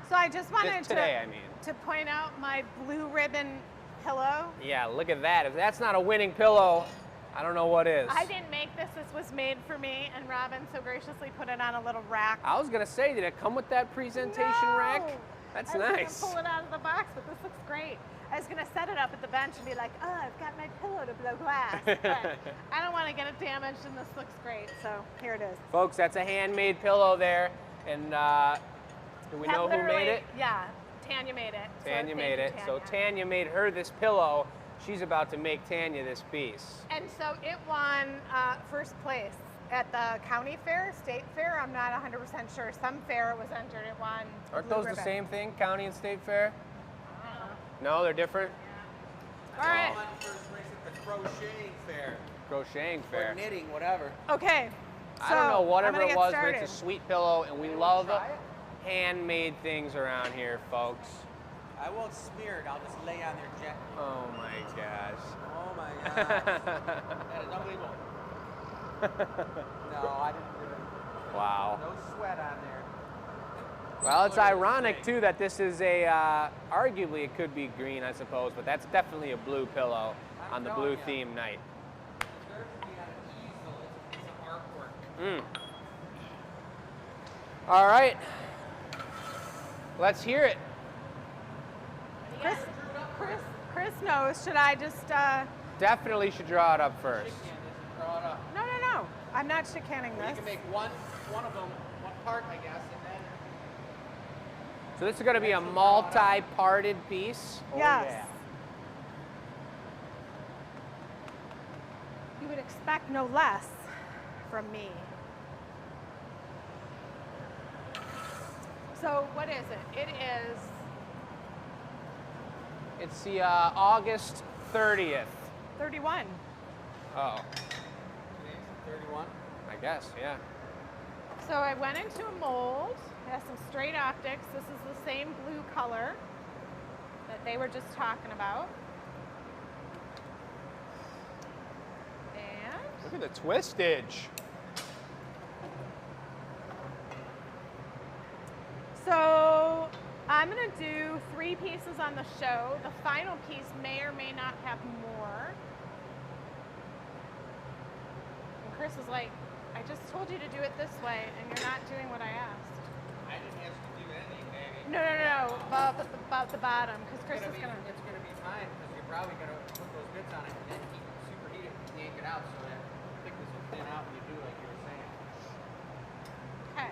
So I just wanted today, to point out my blue ribbon pillow. Yeah, look at that. If that's not a winning pillow, I don't know what is. I didn't make this. This was made for me, and Robin so graciously put it on a little rack. I was going to say, did it come with that presentation rack? That's nice. I was going to pull it out of the box, but this looks great. I was going to set it up at the bench and be like, oh, I've got my pillow to blow glass. But I don't want to get it damaged, and this looks great. So here it is. Folks, that's a handmade pillow there. And do we know who made it? Yeah, Tanya made it. Tanya made it. So Tanya made her this pillow. She's about to make Tanya this piece. And so it won first place at the county fair, state fair. I'm not 100% sure. Some fair it was entered. It won. Aren't those the same thing, county and state fair? No, they're different? All right. First place at the crocheting fair. Crocheting fair. Or knitting, whatever. Okay. So I don't know, whatever it was, but started. it's a sweet pillow, and we love handmade things around here, folks. I won't smear it. I'll just lay on there gently. Oh my gosh. Oh my gosh. That is unbelievable. No, I didn't do it. Wow. No sweat on there. Well, it's ironic too that this is a, arguably it could be green, I suppose, but that's definitely a blue pillow on the blue theme night. All right, let's hear it. Chris knows. Should I just? Definitely should draw it up first. No. I'm not chicaning this. You can make one of them, one part, I guess, and then. So this is going to be a multi-parted piece. Yes. Oh, yeah. You would expect no less from me. So what is it? It is. It's the August 30th. 31. Oh. 31. I guess, yeah. So I went into a mold. It has some straight optics. This is the same blue color that they were just talking about. And Look at the twistage. so I'm going to do 3 pieces on the show. The final piece may or may not have more. And Chris was like, I just told you to do it this way, and you're not doing what I asked. I didn't ask you to do anything, baby. No. About the bottom, because Chris is going to. It's going to be fine because you're probably going to put those bits on it and then superheat it and yank it out so that thickness will thin out when you do like you were saying. Okay.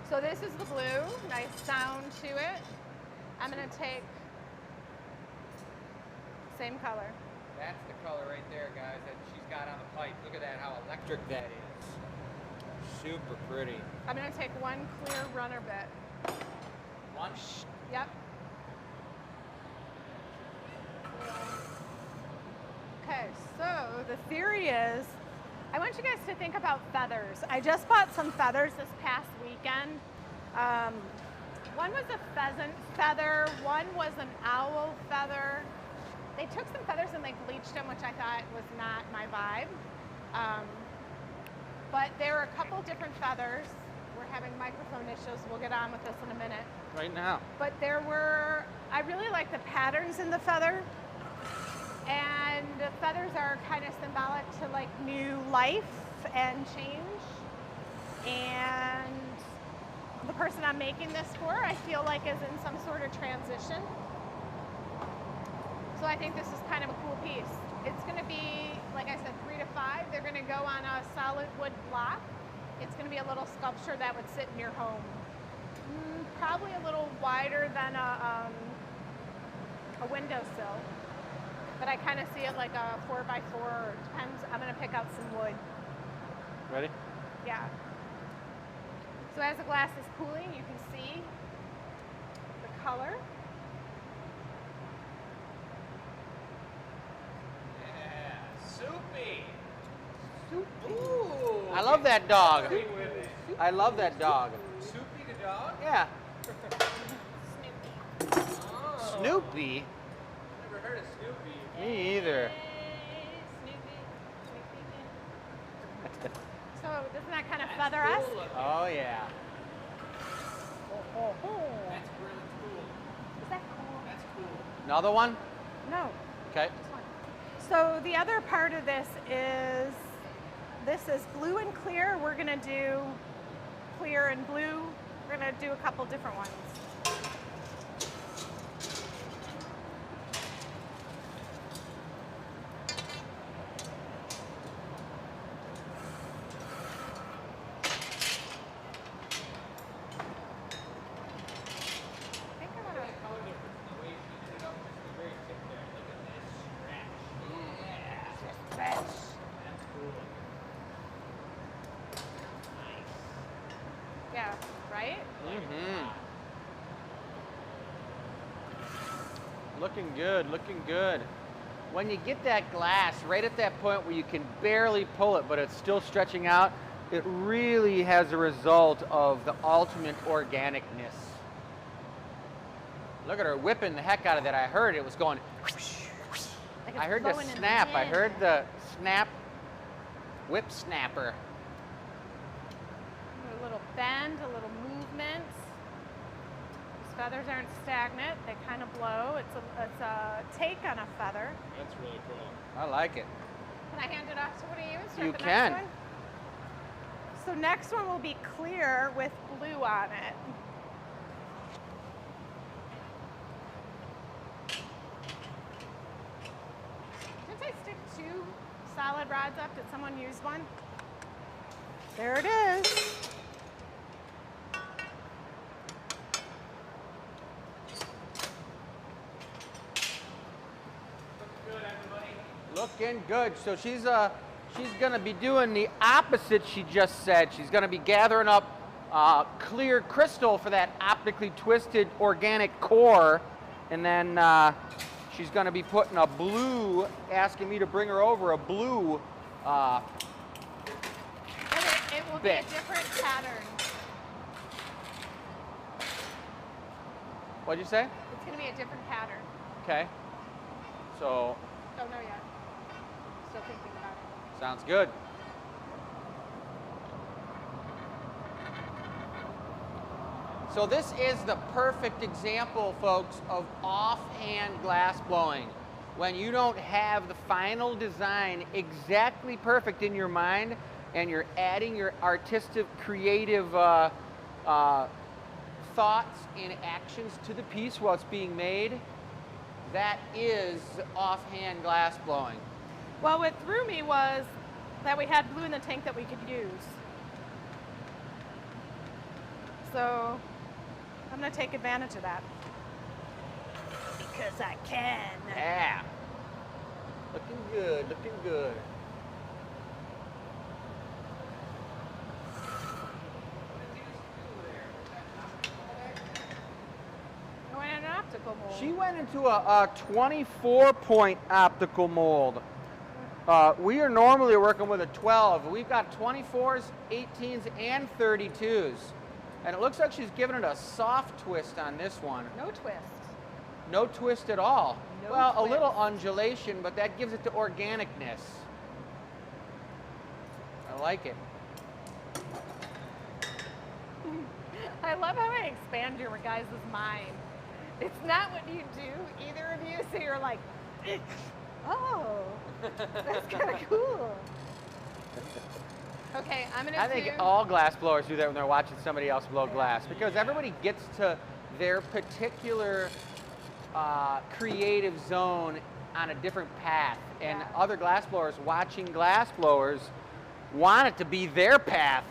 So this is the blue. Nice sound to it. I'm going to take same color. That's the color right there, guys, that she's got on the pipe. Look at that, how electric that is. Super pretty. I'm going to take one clear runner bit. One? Yep. Okay, so the theory is, I want you guys to think about feathers. I just bought some feathers this past weekend. One was a pheasant feather, one was an owl feather. They took some feathers and they bleached them, which I thought was not my vibe. But there were a couple different feathers. We're having microphone issues. We'll get on with this in a minute. Right now. But there were, I really like the patterns in the feather. And the feathers are kind of symbolic to like new life and change. And the person I'm making this for, I feel like is in some sort of transition. So I think this is kind of a cool piece. It's going to be, like I said, 3 to 5. They're going to go on a solid wood block. It's going to be a little sculpture that would sit in your home. Probably a little wider than a windowsill. But I kind of see it like a 4x4. Depends. I'm going to pick out some wood. Ready? Yeah. So as the glass is cooling, you can see the color. Soupy. Ooh, I love that dog. I love that dog. Soupy the dog? Yeah. Oh. Snoopy? Never heard of Snoopy. Me either. So doesn't that kind of feather us? Cool looking. Oh yeah. That's really cool. Is that cool? That's cool. Another one? No. Okay. This one. So the other part of this is blue and clear. We're gonna do clear and blue. We're gonna do a couple different ones. I think I wanna. Color difference in the way she did it up just the very tip there. Look at this scratch. Yeah. That's cool. Nice. Yeah. Right. Mm-hmm. Looking good, looking good. When you get that glass right at that point where you can barely pull it, but it's still stretching out, it really has a result of the ultimate organicness. Look at her whipping the heck out of that. I heard it was going. Like it's I heard the blowing in snap. I wind. heard the snap, whip snapper. A little bend, a little movement. These feathers aren't stagnant. They kind of blow. It's a take on a feather. That's really cool. I like it. Can I hand it off to one of you and start You the can. next one? So next one will be clear with blue on it. Didn't I stick 2 solid rods up? Did someone use one? There it is. Good, everybody. Looking good. So she's gonna be doing the opposite she just said. She's gonna be gathering up clear crystal for that optically twisted organic core, and then she's gonna be putting a blue, asking me to bring her over a blue. And it will be a Bit. different pattern. What'd you say? It's going to be a different pattern. Okay. So Don't know yet. Still thinking about it. sounds good. So this is the perfect example, folks, of offhand glass blowing. When you don't have the final design exactly perfect in your mind and you're adding your artistic, creative thoughts and actions to the piece while it's being made, that is offhand glass blowing. Well, what threw me was that we had blue in the tank that we could use. So I'm going to take advantage of that. Because I can. Yeah. Looking good, looking good. Going in an optical mold. She went into a 24-point optical mold. We are normally working with a 12. We've got 24s, 18s, and 32s. And it looks like she's giving it a soft twist on this one. No twist. No twist at all. No well, a twist. little undulation, but that gives it the organicness. I like it. I love how I expand your guys' mind. It's not what you do, either of you, so you're like, Oh, that's kind of cool. Okay, I'm gonna I think all glass blowers do that when they're watching somebody else blow glass, because everybody gets to their particular creative zone on a different path, and other glass blowers watching glass blowers want it to be their path,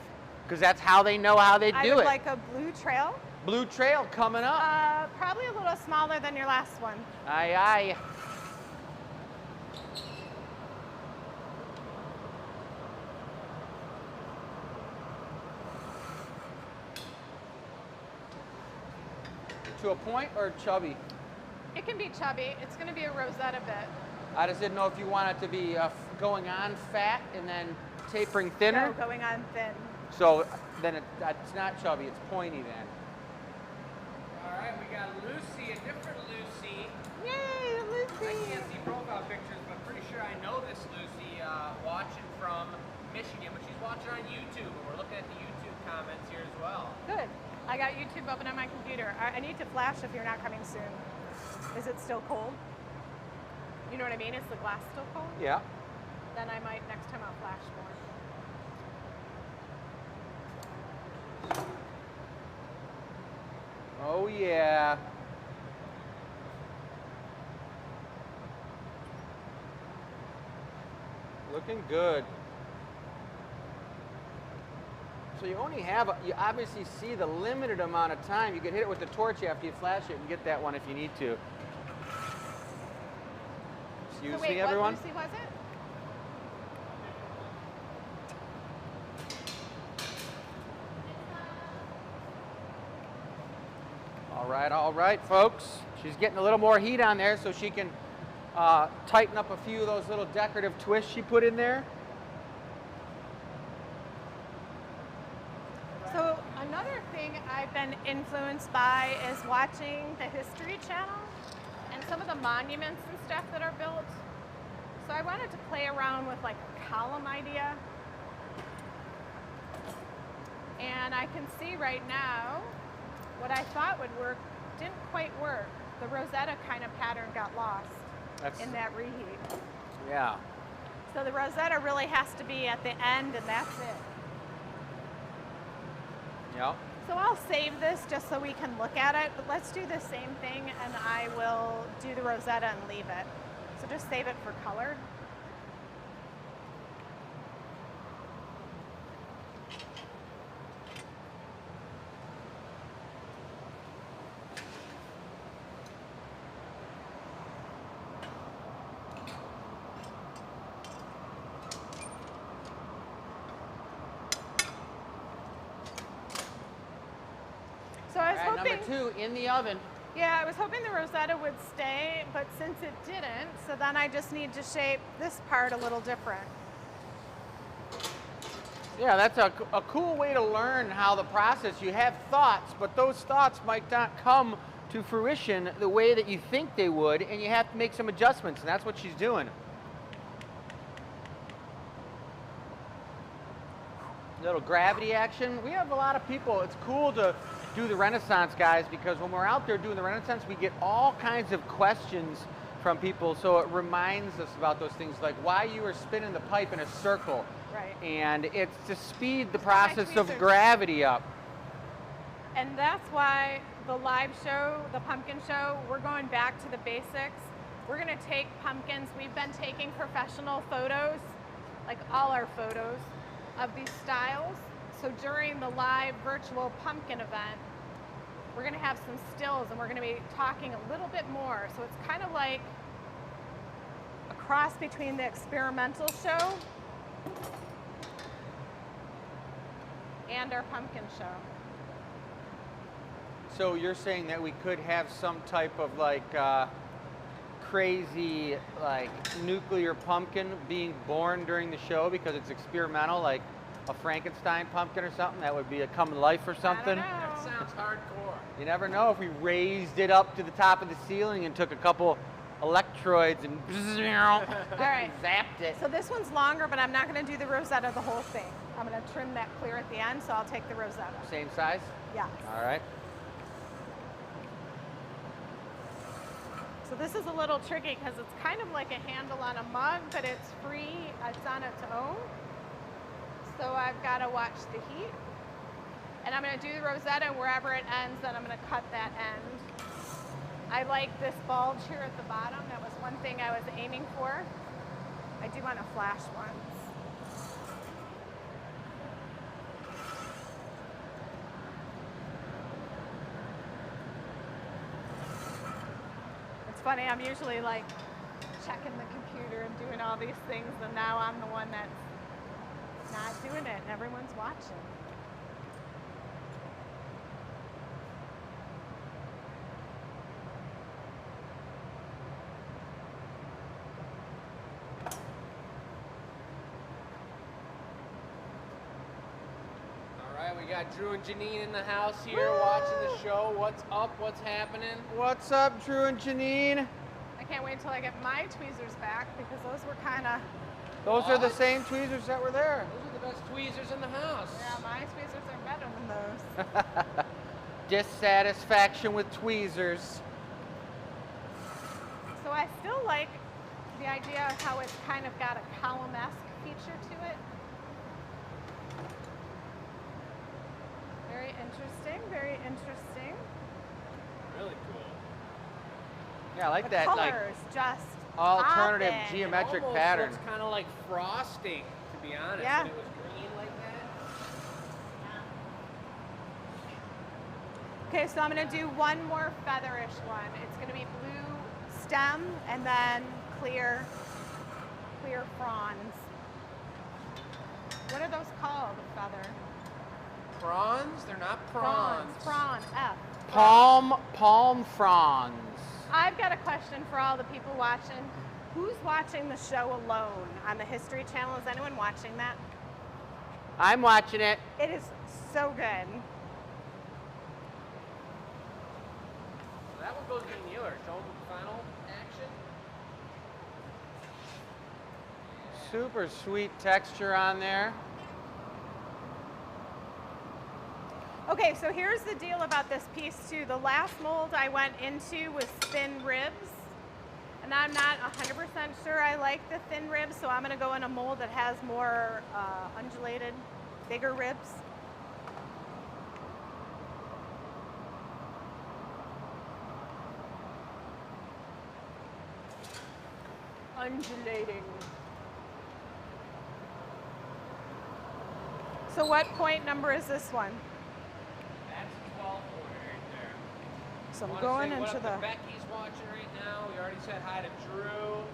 because that's how they know how they do I would it. like a blue trail. Blue trail coming up. Probably a little smaller than your last one. Aye, aye. To a point or chubby? It can be chubby. It's going to be a Rosetta bit. I just didn't know if you want it to be going on fat and then tapering thinner. No, going on thin. So then it's not chubby, it's pointy then. All right, we got Lucy, a different Lucy. Yay, I Lucy! can't see profile pictures, but pretty sure I know this Lucy, watching from Michigan, but she's watching on YouTube, and we're looking at the YouTube comments here as well. Good. I got YouTube open on my computer. I need to flash if you're not coming soon. Is it still cold? You know what I mean? Is the glass still cold? Yeah. Then I might, next time I'll flash more. Oh yeah. Looking good. So you only have, you obviously see the limited amount of time. You can hit it with the torch after you flash it and get that one if you need to. Excuse So wait, me, everyone. what Lucy was it? All right, folks. She's getting a little more heat on there so she can tighten up a few of those little decorative twists she put in there. So another thing I've been influenced by is watching the History Channel and some of the monuments and stuff that are built. So I wanted to play around with like a column idea. And I can see right now what I thought would work didn't quite work. The Rosetta kind of pattern got lost in that reheat. Yeah. So the Rosetta really has to be at the end, and that's it. Yep. So I'll save this just so we can look at it, but let's do the same thing, and I will do the Rosetta and leave it. So just save it for color. So I was hoping, number 2 in the oven. yeah, I was hoping the Rosetta would stay, but since it didn't, so then I just need to shape this part a little different. Yeah, that's a cool way to learn how the process, you have thoughts, but those thoughts might not come to fruition the way that you think they would, and you have to make some adjustments, and that's what she's doing. Little gravity action. We have a lot of people. It's cool to do the Renaissance, guys, because when we're out there doing the Renaissance, we get all kinds of questions from people, so it reminds us about those things, like why you were spinning the pipe in a circle. Right. And it's to speed the my process of tweezers. gravity up. And that's why the live show, the pumpkin show, we're going back to the basics. We're gonna take pumpkins. We've been taking professional photos, like all our photos of these styles. So during the live virtual pumpkin event, we're gonna have some stills and we're gonna be talking a little bit more. So it's kind of like a cross between the experimental show and our pumpkin show. So you're saying that we could have some type of like crazy like nuclear pumpkin being born during the show because it's experimental, like a Frankenstein pumpkin or something that would be a come to life or something? I don't know. That sounds hardcore. You never know if we raised it up to the top of the ceiling and took a couple electrodes and All right. zapped it. So this one's longer, but I'm not going to do the Rosetta the whole thing. I'm going to trim that clear at the end, so I'll take the Rosetta. Same size? Yes. All right. So this is a little tricky because it's kind of like a handle on a mug, but it's free, it's on its own. So I've got to watch the heat. And I'm going to do the rosetta wherever it ends, then I'm going to cut that end. I like this bulge here at the bottom. That was one thing I was aiming for. I do want to flash ones. It's funny, I'm usually like checking the computer and doing all these things, and now I'm the one that's not doing it and everyone's watching. We got Drew and Janine in the house here watching the show. What's up? What's happening? What's up, Drew and Janine? I can't wait until I get my tweezers back because those were kind of... Those are the same tweezers that were there. Those are the best tweezers in the house. Yeah, my tweezers are better than those. Dissatisfaction with tweezers. So I still like the idea of how it's kind of got a column-esque feature to it. Very interesting, very interesting. Really cool. Yeah, I like The that. colors Like just alternative popping. geometric Almost pattern. looks kind of like frosting, to be honest. Yeah. If it was green like that. Okay, so I'm going to do one more featherish one. It's going to be blue stem and then clear fronds. What are those called, a feather? Prawns? They're not prawns. Prawn, F. Palm fronds. I've got a question for all the people watching. Who's watching the show alone on the History Channel? Is anyone watching that? I'm watching it. It is so good. So that one goes to Mueller. Show them the final action. Super sweet texture on there. Okay, so here's the deal about this piece too. The last mold I went into was thin ribs, and I'm not 100% sure I like the thin ribs, so I'm gonna go in a mold that has more undulated, bigger ribs. Undulating. So what point number is this one? That's 12 right there. So I'm Wanna going say what into up the... to Becky's watching right now. We already said hi to Drew.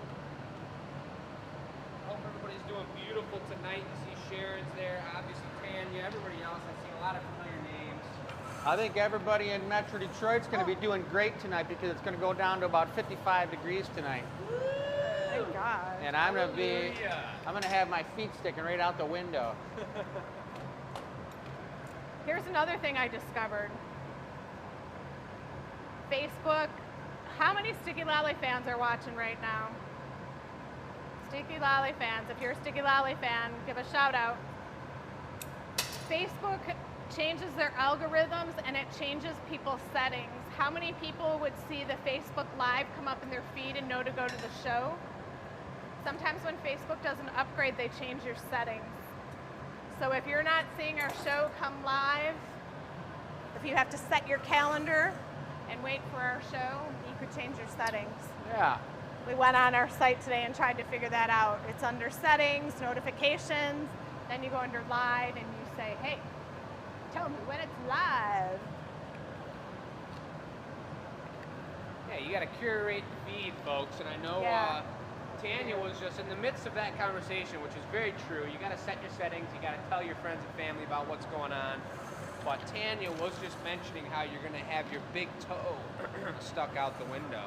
Hope everybody's doing beautiful tonight. You see Sharon's there, obviously Tanya, everybody else. I see a lot of familiar names. I think everybody in Metro Detroit's going to be doing great tonight because it's going to go down to about 55 degrees tonight. Thank God. And I'm going to Hallelujah. I'm going to have my feet sticking right out the window. Here's another thing I discovered. Facebook. How many Sticky Lolly fans are watching right now? Sticky Lolly fans. If you're a Sticky Lolly fan, give a shout out. Facebook changes their algorithms and it changes people's settings. How many people would see the Facebook Live come up in their feed and know to go to the show? Sometimes when Facebook does an upgrade, they change your settings. So if you're not seeing our show come live, if you have to set your calendar and wait for our show, you could change your settings. Yeah. We went on our site today and tried to figure that out. It's under settings, notifications, then you go under live and you say, hey, tell me when it's live. Yeah, you got to curate the feed, folks. And I know Yeah. Tanya was just in the midst of that conversation, which is very true. You got to set your settings. You got to tell your friends and family about what's going on. But Tanya was just mentioning how you're going to have your big toe stuck out the window.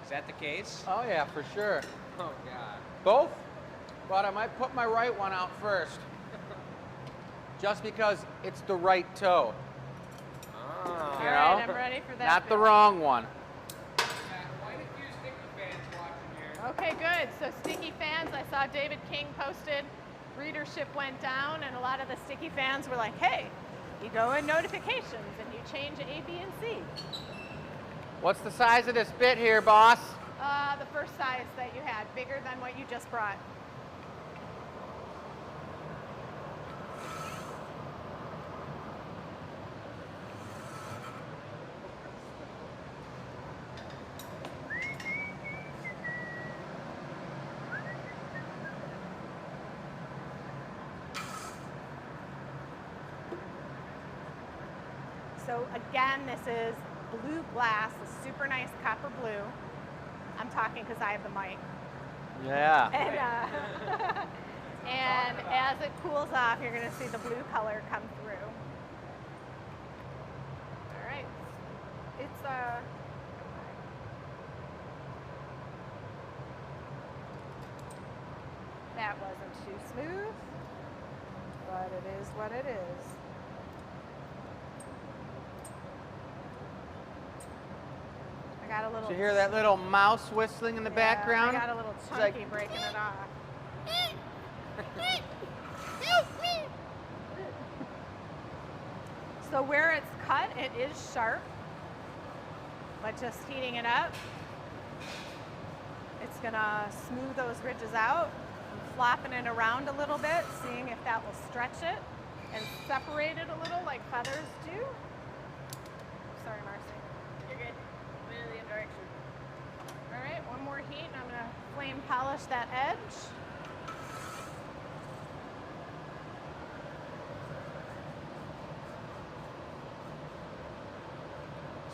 Is that the case? Oh, yeah, for sure. Oh, God. Both? But I might put my right one out first. Just because it's the right toe. Oh. You All know? right, I'm ready for that. Not the bit. wrong one. Got quite a few Sticky fans watching here. Okay, good. So Sticky fans, I saw David King posted, readership went down, and a lot of the Sticky fans were like, hey, you go in notifications and you change A, B, and C. So I'm going to go ahead and put my right one out first. Just because it's the right toe. Oh, yeah. All right. Well, I think you stick with fans watching here. Okay, good. So Sticky fans, I saw David King posted readership went down, and a lot of the Sticky fans were like, hey, you go in notifications and you change A, B, and C. What's the size of this bit here, boss? The first size that you had, bigger than what you just brought. So again, this is blue glass, a super nice copper blue. I'm talking because I have the mic. Yeah. And, and as it cools off, you're going to see the blue color come through. All right. It's that wasn't too smooth, but it is what it is. I got a little. Did you hear that little mouse whistling in the background? I got a little It's chunky like- breaking it off. So where it's cut, it is sharp, but just heating it up, it's gonna smooth those ridges out. I'm flopping it around a little bit, seeing if that will stretch it and separate it a little like feathers do. Sorry, Marcy. You're good. I'm in the other direction. All right, one more heat and I'm gonna flame polish that edge.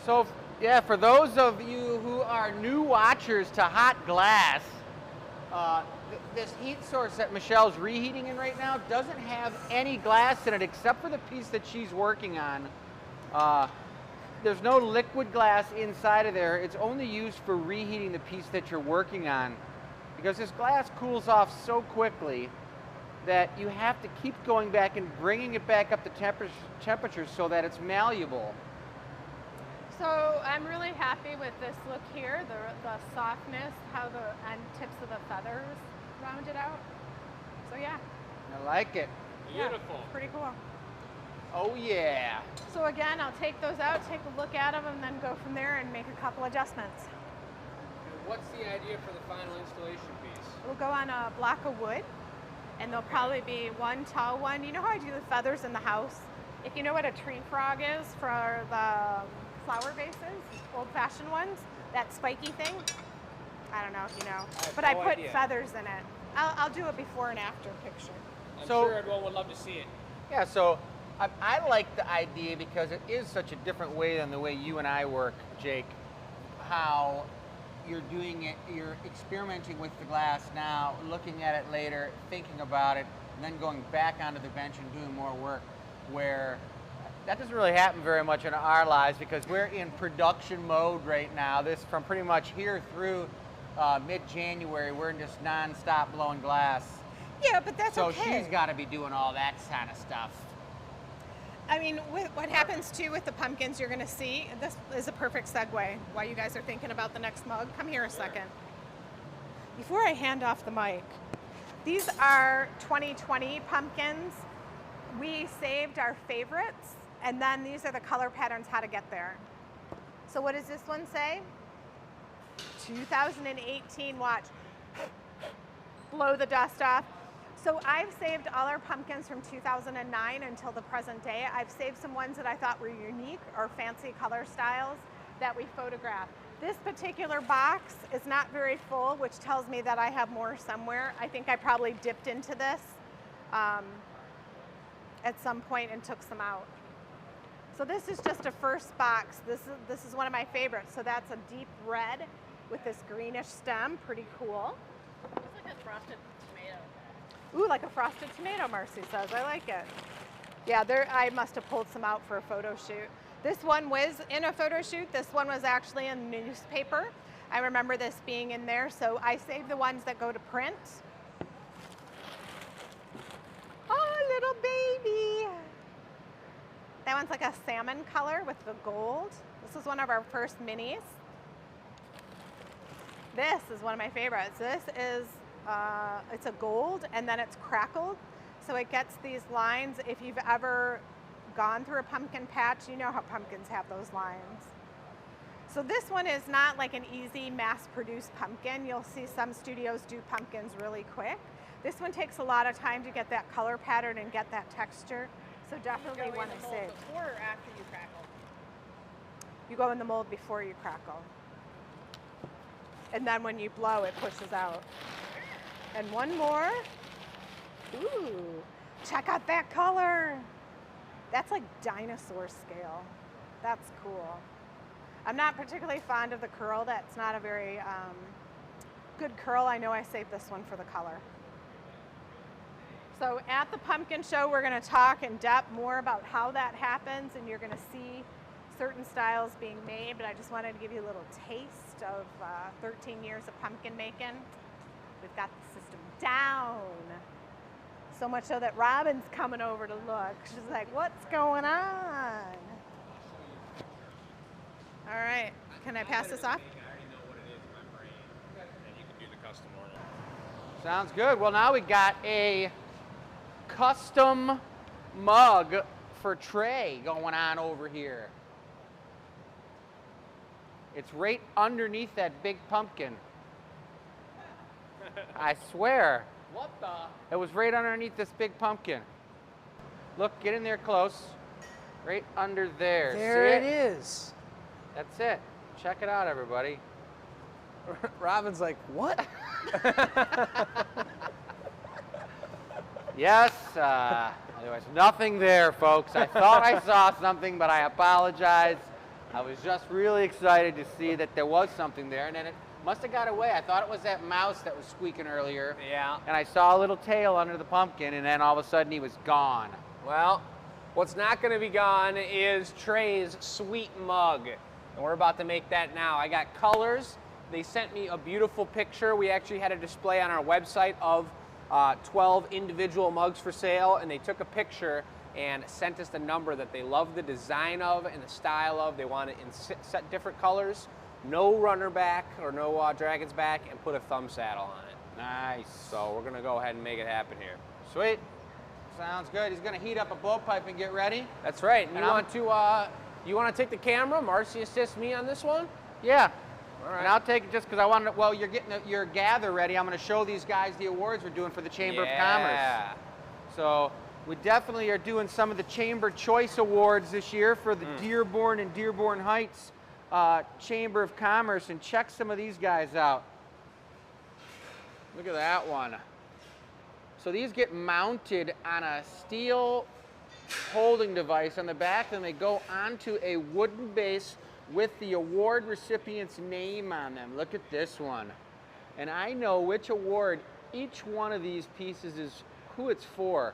So, yeah, for those of you who are new watchers to hot glass, this heat source that Michelle's reheating in right now doesn't have any glass in it except for the piece that she's working on. There's no liquid glass inside of there. It's only used for reheating the piece that you're working on, because this glass cools off so quickly that you have to keep going back and bringing it back up to temperature so that it's malleable. So I'm really happy with this look here, the softness, how the end tips of the feathers rounded out. So yeah. I like it. Beautiful. Yeah, pretty cool. Oh yeah. So again, I'll take those out, take a look at them, and then go from there and make a couple adjustments. What's the idea for the final installation piece? We'll go on a block of wood, and there'll probably be one tall one. You know how I do the feathers in the house? If you know what a tree frog is for the flower vases, old-fashioned ones, that spiky thing. I don't know if you know, but I no put idea. feathers in it. I'll do a before and after picture. I'm So- sure everyone would love to see it. Yeah, so I like the idea because it is such a different way than the way you and I work, Jake. How you're doing it, you're experimenting with the glass now, looking at it later, thinking about it, and then going back onto the bench and doing more work, where that doesn't really happen very much in our lives because we're in production mode right now. This from pretty much here through mid-January, we're just non-stop blowing glass. Yeah, but that's So okay. she's got to be doing all that kind of stuff. I mean, what happens too with the pumpkins you're going to see, this is a perfect segue while you guys are thinking about the next mug. Come here a second. Before I hand off the mic, these are 2020 pumpkins. We saved our favorites, and then these are the color patterns, how to get there. So what does this one say? 2018 watch. Blow the dust off. So I've saved all our pumpkins from 2009 until the present day. I've saved some ones that I thought were unique or fancy color styles that we photographed. This particular box is not very full, which tells me that I have more somewhere. I think I probably dipped into this at some point and took some out. So this is just a first box. This is one of my favorites. So that's a deep red with this greenish stem, pretty cool. It's like a frosted tomato. Ooh, like a frosted tomato, Marcy says. I like it. Yeah, I must have pulled some out for a photo shoot. This one was in a photo shoot. This one was actually in the newspaper. I remember this being in there, so I saved the ones that go to print. Oh, little baby. That one's like a salmon color with the gold. This is one of our first minis. This is one of my favorites. This is, it's a gold and then it's crackled. So it gets these lines. If you've ever gone through a pumpkin patch, you know how pumpkins have those lines. So this one is not like an easy mass-produced pumpkin. You'll see some studios do pumpkins really quick. This one takes a lot of time to get that color pattern and get that texture. So definitely one to save. Before or after you crackle? You go in the mold before you crackle. And then when you blow, it pushes out. And one more. Ooh, check out that color. That's like dinosaur scale. That's cool. I'm not particularly fond of the curl. That's not a very good curl. I know I saved this one for the color. So at the pumpkin show, we're going to talk in depth more about how that happens, and you're going to see certain styles being made, but I just wanted to give you a little taste of 13 years of pumpkin making. We've got the system down. So much so that Robin's coming over to look. She's like, what's going on? All right, can I pass this off? I already know what it is in my brain, and you can do the custom order. Sounds good. Well, now we got a custom mug for Trey going on over here. It's right underneath that big pumpkin. I swear. What the? It was right underneath this big pumpkin. Look, get in there close. Right under there. There See it is. That's it. Check it out, everybody. Robin's like, what? Yes, there was nothing there, folks. I thought I saw something, but I apologize. I was just really excited to see that there was something there, and then it must have got away. I thought it was that mouse that was squeaking earlier. Yeah. And I saw a little tail under the pumpkin, and then all of a sudden he was gone. Well, what's not going to be gone is Trey's sweet mug. And we're about to make that now. I got colors. They sent me a beautiful picture. We actually had a display on our website of 12 individual mugs for sale, and they took a picture and sent us the number that they love the design of and the style of. They want it in set different colors, no runner back or no dragon's back, and put a thumb saddle on it. Nice. So we're gonna go ahead and make it happen here. Sweet. Sounds good. He's gonna heat up a blowpipe and get ready. That's right. And And you want to take the camera? Marcy assists me on this one. Yeah. All right. And I'll take it just because I wanted to, well, you're getting your gather ready. I'm going to show these guys the awards we're doing for the Chamber of Commerce. So we definitely are doing some of the Chamber Choice Awards this year for the Dearborn and Dearborn Heights Chamber of Commerce. And check some of these guys out. Look at that one. So these get mounted on a steel holding device on the back, and they go onto a wooden base with the award recipient's name on them. Look at this one. And I know which award each one of these pieces is, who it's for,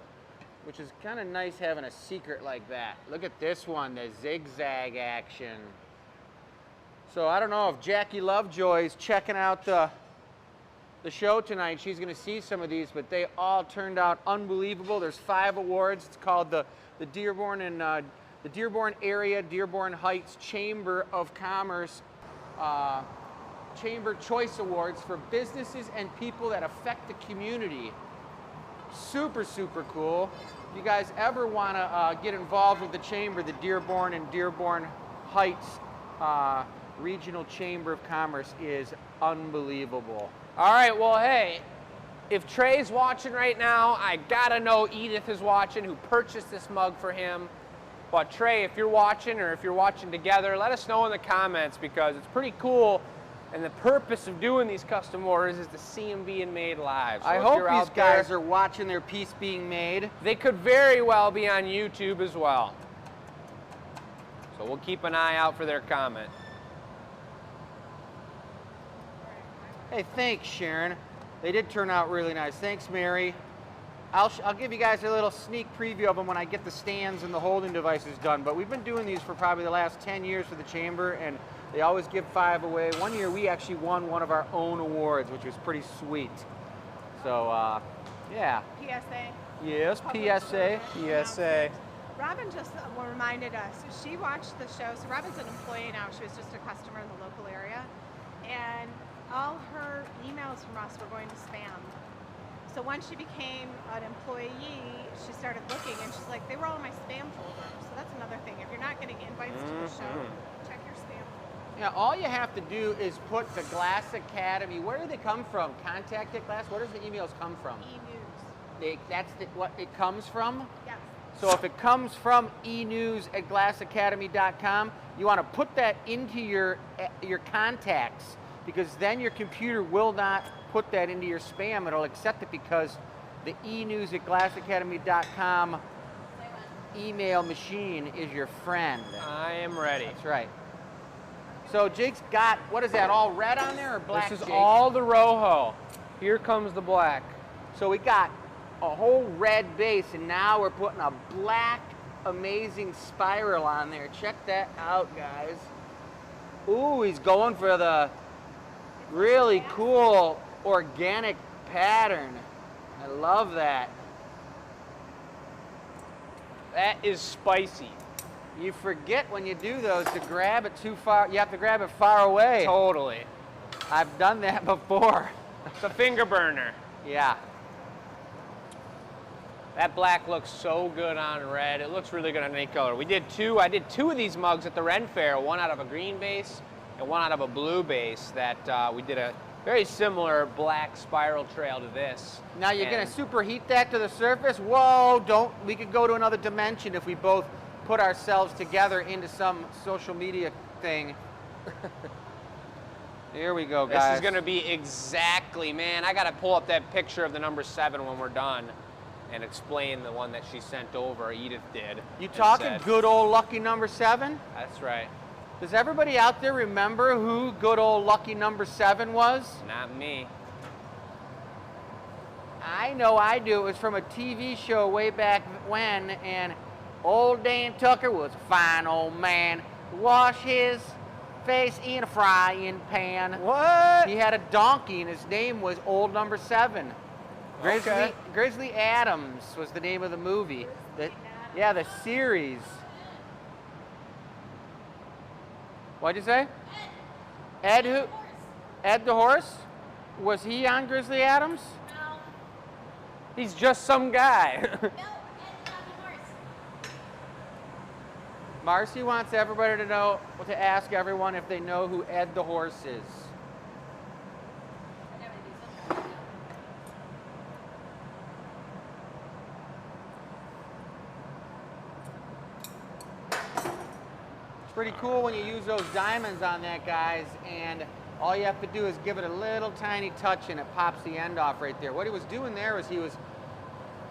which is kind of nice having a secret like that. Look at this one, the zigzag action. So I don't know if Jackie Lovejoy's checking out the show tonight. She's going to see some of these, but they all turned out unbelievable. There's 5 awards. It's called the Dearborn and the Dearborn Area, Dearborn Heights Chamber of Commerce Chamber Choice Awards for businesses and people that affect the community. Super, super cool. If you guys ever want to get involved with the Chamber, the Dearborn and Dearborn Heights Regional Chamber of Commerce is unbelievable. All right, well, hey, if Trey's watching right now, I gotta know Edith is watching, who purchased this mug for him. But Trey, if you're watching, or if you're watching together, let us know in the comments, because it's pretty cool. And the purpose of doing these custom orders is to see them being made live. So I if hope you're these out guys there, are watching their piece being made. they could very well be on YouTube as well. So we'll keep an eye out for their comment. Hey, thanks, Sharon. They did turn out really nice. Thanks, Mary. I'll give you guys a little sneak preview of them when I get the stands and the holding devices done. But we've been doing these for probably the last 10 years for the Chamber, and they always give 5 away. One year we actually won one of our own awards, which was pretty sweet. So, yeah. PSA. Yes, Public PSA. PSA. Robin just reminded us, she watched the show. So Robin's an employee now. She was just a customer in the local area. And all her emails from us were going to spam. So once she became an employee, she started looking, and she's like, they were all in my spam folder. So that's another thing. If you're not getting invites to the show, check your spam folder. Yeah, all you have to do is put the Glass Academy. Where do they come from? Contact at Glass? Where does the emails come from? E-news. That's what it comes from? Yes. So if it comes from enews@glassacademy.com, you want to put that into your contacts, because then your computer will not put that into your spam. It'll accept it because the enews@glassacademy.com email machine is your friend. I am ready. That's right. So Jake's got, what is that, all red on there or black, This is Jake? all the Rojo. Here comes the black. So we got a whole red base, and now we're putting a black, amazing spiral on there. Check that out, guys. Ooh, he's going for the really cool organic pattern. I love that. That is spicy. You forget when you do those to grab it too far. You have to grab it far away. Totally. I've done that before. It's a finger burner. Yeah. That black looks so good on red. It looks really good on any color. I did two of these mugs at the Ren Fair, one out of a green base and one out of a blue base that we did a very similar black spiral trail to this. Now you're And gonna superheat that to the surface? Whoa, we could go to another dimension if we both put ourselves together into some social media thing. Here we go, guys. This is gonna be exactly, man, I gotta pull up that picture of the number 7 when we're done and explain the one that she sent over, Edith did. You and talking said- good old lucky number 7? That's right. Does everybody out there remember who good old lucky number 7 was? Not me. I know I do. It was from a TV show way back when, and old Dan Tucker was a fine old man. Wash his face in a frying pan. What? He had a donkey, and his name was Old Number 7. Okay. Grizzly Adams was the name of the movie. Yeah, the series. What'd you say? Ed who? Ed the horse? Was he on Grizzly Adams? He's just some guy. Marcy wants everybody to know, to ask everyone if they know who Ed the horse is. It's pretty cool when you use those diamonds on that, guys, and all you have to do is give it a little tiny touch and it pops the end off right there. What he was doing there was he was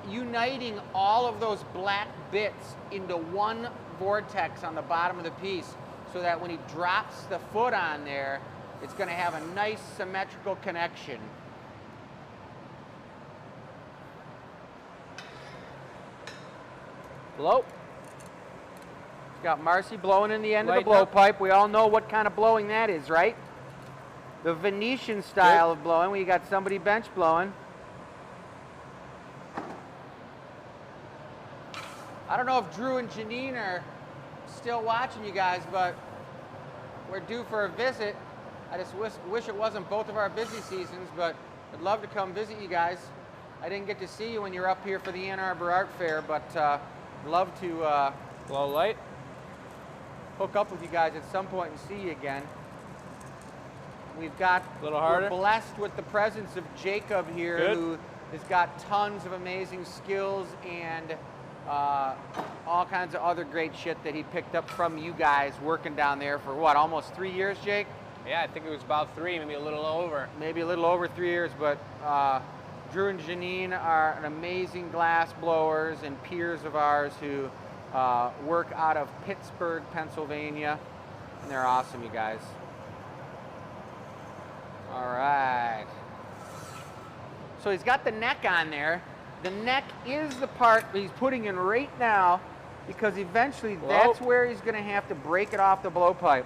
uniting all of those black bits into one vortex on the bottom of the piece, so that when he drops the foot on there, it's going to have a nice symmetrical connection. Blow. Got Marcy blowing in the end of the Lighten up. blowpipe. We all know what kind of blowing that is, right? The Venetian style of blowing, where you got somebody bench blowing. I don't know if Drew and Janine are still watching you guys, but we're due for a visit. I just wish it wasn't both of our busy seasons, but I'd love to come visit you guys. I didn't get to see you when you were up here for the Ann Arbor Art Fair, but I'd love to Low light. hook up with you guys at some point and see you again. We've got, A little harder? we're blessed with the presence of Jacob here, Good. who has got tons of amazing skills and all kinds of other great shit that he picked up from you guys working down there for what, almost 3 years, Jake? Yeah, I think it was about 3, maybe a little over. Maybe a little over 3 years, but Drew and Janine are an amazing glass blowers and peers of ours who work out of Pittsburgh, Pennsylvania, and they're awesome, you guys. All right. So he's got the neck on there. The neck is the part that he's putting in right now, because eventually that's where he's going to have to break it off the blowpipe.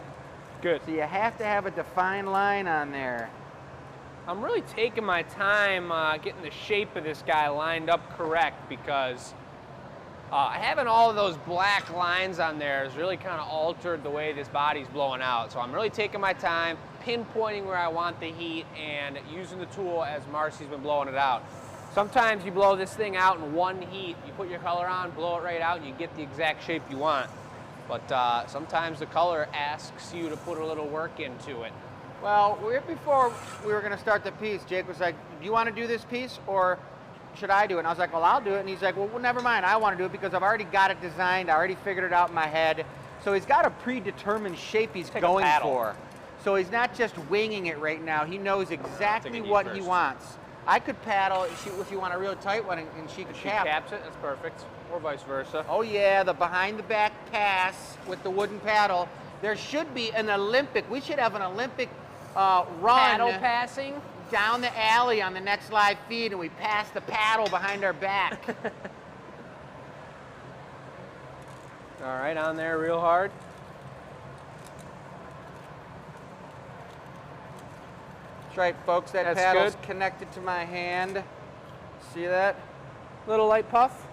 Good. So you have to have a defined line on there. I'm really taking my time getting the shape of this guy lined up correct, because having all of those black lines on there has really kind of altered the way this body's blowing out. So I'm really taking my time, pinpointing where I want the heat, and using the tool as Marcy's been blowing it out. Sometimes you blow this thing out in one heat, you put your color on, blow it right out, and you get the exact shape you want. But sometimes the color asks you to put a little work into it. Well, before we were going to start the piece, Jake was like, do you want to do this piece or should I do it? And I was like, well, I'll do it. And he's like, well, never mind. I want to do it because I've already got it designed. I already figured it out in my head. So he's got a predetermined shape he's going for. So he's not just winging it right now. He knows exactly what he wants. I could paddle if you want a real tight one, and she could cap. She caps it, that's perfect. Or vice versa. Oh yeah, the behind the back pass with the wooden paddle. There should be an Olympic. We should have an Olympic run. Paddle passing? Down the alley on the next live feed, and we pass the paddle behind our back. All right, on there real hard. That's right, folks. That That's paddle's good. connected to my hand. See that? Little light puff.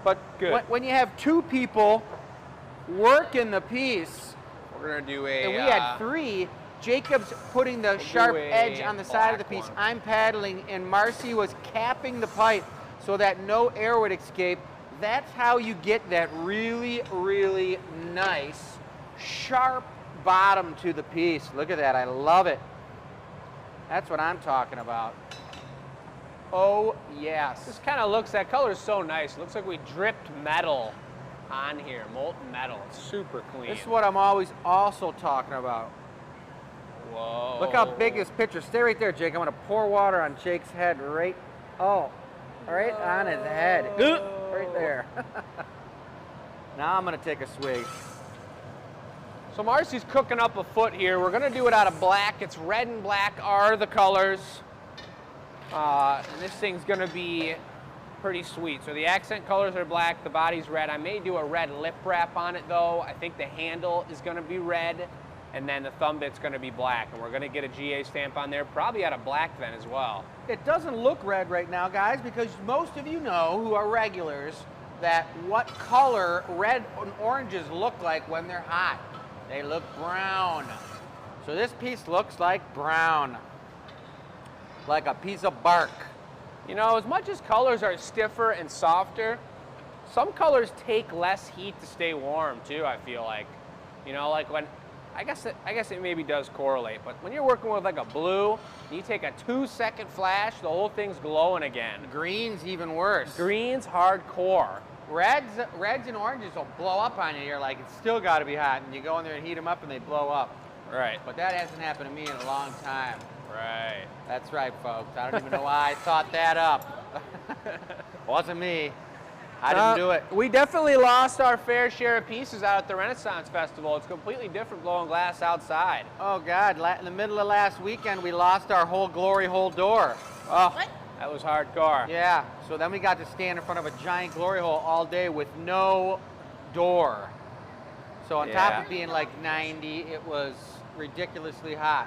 But good. When you have two people working the piece, We're gonna do a. and we had three, Jacob's putting the sharp do a edge on the side of the black piece. one. I'm paddling, and Marcy was capping the pipe so that no air would escape. That's how you get that really, really nice, sharp bottom to the piece. Look at that. I love it. That's what I'm talking about. Oh, yes. This kind of looks, that color is so nice. It looks like we dripped metal on here, molten metal. It's super clean. This is what I'm always also talking about. Whoa. Look how big this picture. Stay right there, Jake. I'm going to pour water on Jake's head right on his head. Right there. Now I'm going to take a swig. So Marcy's cooking up a foot here. We're gonna do it out of black. It's red and black are the colors. And this thing's gonna be pretty sweet. So the accent colors are black, the body's red. I may do a red lip wrap on it though. I think the handle is gonna be red, and then the thumb bit's gonna be black. And we're gonna get a GA stamp on there, probably out of black then as well. It doesn't look red right now, guys, because most of you know who are regulars that what color red and oranges look like when they're hot. They look brown. So this piece looks like brown, like a piece of bark. You know, as much as colors are stiffer and softer, some colors take less heat to stay warm too, I feel like. You know, like when, I guess it maybe does correlate, but when you're working with like a blue, you take a 2-second flash, the whole thing's glowing again. Green's even worse. Green's hardcore. Reds and oranges will blow up on you. You're like, it's still got to be hot, and you go in there and heat them up, and they blow up. Right. But that hasn't happened to me in a long time. Right. That's right, folks. I don't even know why I thought that up. Wasn't me. I didn't do it. We definitely lost our fair share of pieces out at the Renaissance Festival. It's completely different blowing glass outside. Oh, God. In the middle of last weekend, we lost our whole glory hole door. Oh, What? That was hardcore. yeah. So then we got to stand in front of a giant glory hole all day with no door. So on top Yeah. of being like 90, it was ridiculously hot.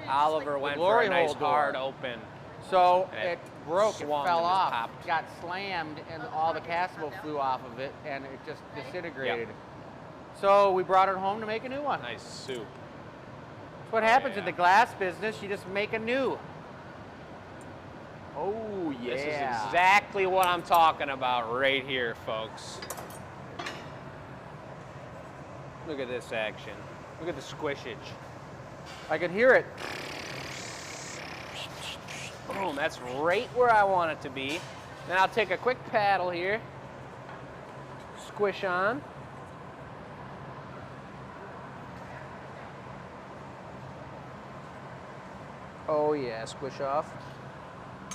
Oliver went for glory a nice hole door. hard open. So And it broke, it swung fell and just off, popped. got slammed, and all the castable flew off of it, and it just disintegrated. So we brought it home to make a new one. Nice soup. That's what happens in yeah. the glass business. You just make a new. Oh, yeah. This is exactly what I'm talking about right here, folks. Look at this action. Look at the squishage. I can hear it. Boom, that's right where I want it to be. Then I'll take a quick paddle here. Squish on. Oh yeah, squish off.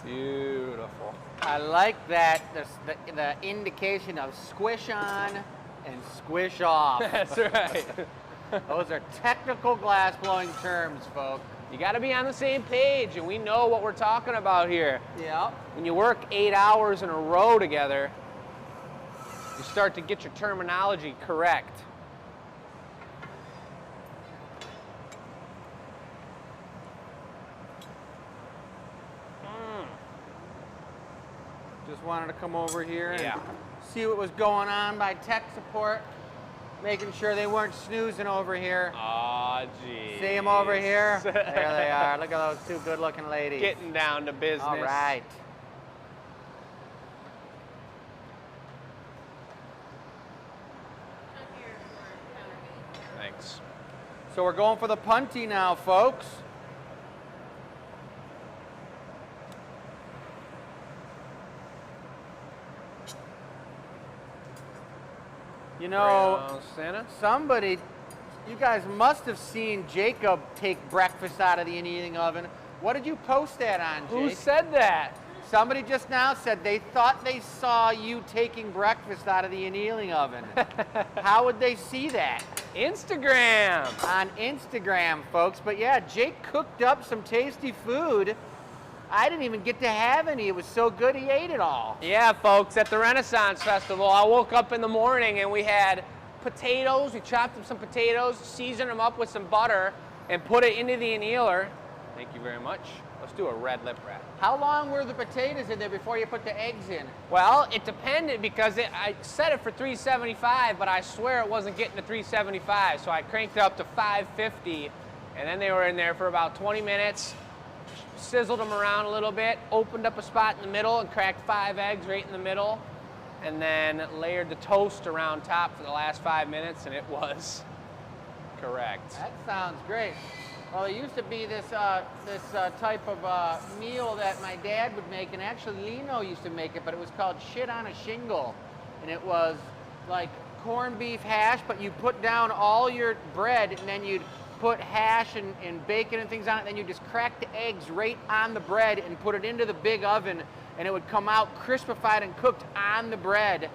Beautiful. I like that, the indication of squish on and squish off. That's right. Those are technical glass blowing terms, folks. You got to be on the same page, and we know what we're talking about here. Yeah. When you work 8 hours in a row together, you start to get your terminology correct. Just wanted to come over here and Yeah. see what was going on by tech support, making sure they weren't snoozing over here. Aw, geez. See them over here? There they are. Look at those two good-looking ladies. Getting down to business. All right. So we're going for the punty now, folks. You know, Santa. somebody, you guys must have seen Jacob take breakfast out of the annealing oven. What did you post that on, Who Jake? said that? Somebody just now said they thought they saw you taking breakfast out of the annealing oven. How would they see that? Instagram. On Instagram, folks. But yeah, Jake cooked up some tasty food. I didn't even get to have any. It was so good he ate it all. Yeah, folks, at the Renaissance Festival, I woke up in the morning and we had potatoes. We chopped up some potatoes, seasoned them up with some butter, and put it into the annealer. Thank you very much. Let's do a red lip wrap. How long were the potatoes in there before you put the eggs in? Well, it depended because I set it for 375, but I swear it wasn't getting to 375, so I cranked it up to 550, and then they were in there for about 20 minutes, sizzled them around a little bit, opened up a spot in the middle and cracked 5 eggs right in the middle, and then layered the toast around top for the last 5 minutes, and it was correct. That sounds great. Well, there used to be this type of meal that my dad would make, and actually Lino used to make it, but it was called shit on a shingle. And it was like corned beef hash, but you put down all your bread, and then you'd put hash and bacon and things on it, and then you just crack the eggs right on the bread and put it into the big oven, and it would come out crispified and cooked on the bread.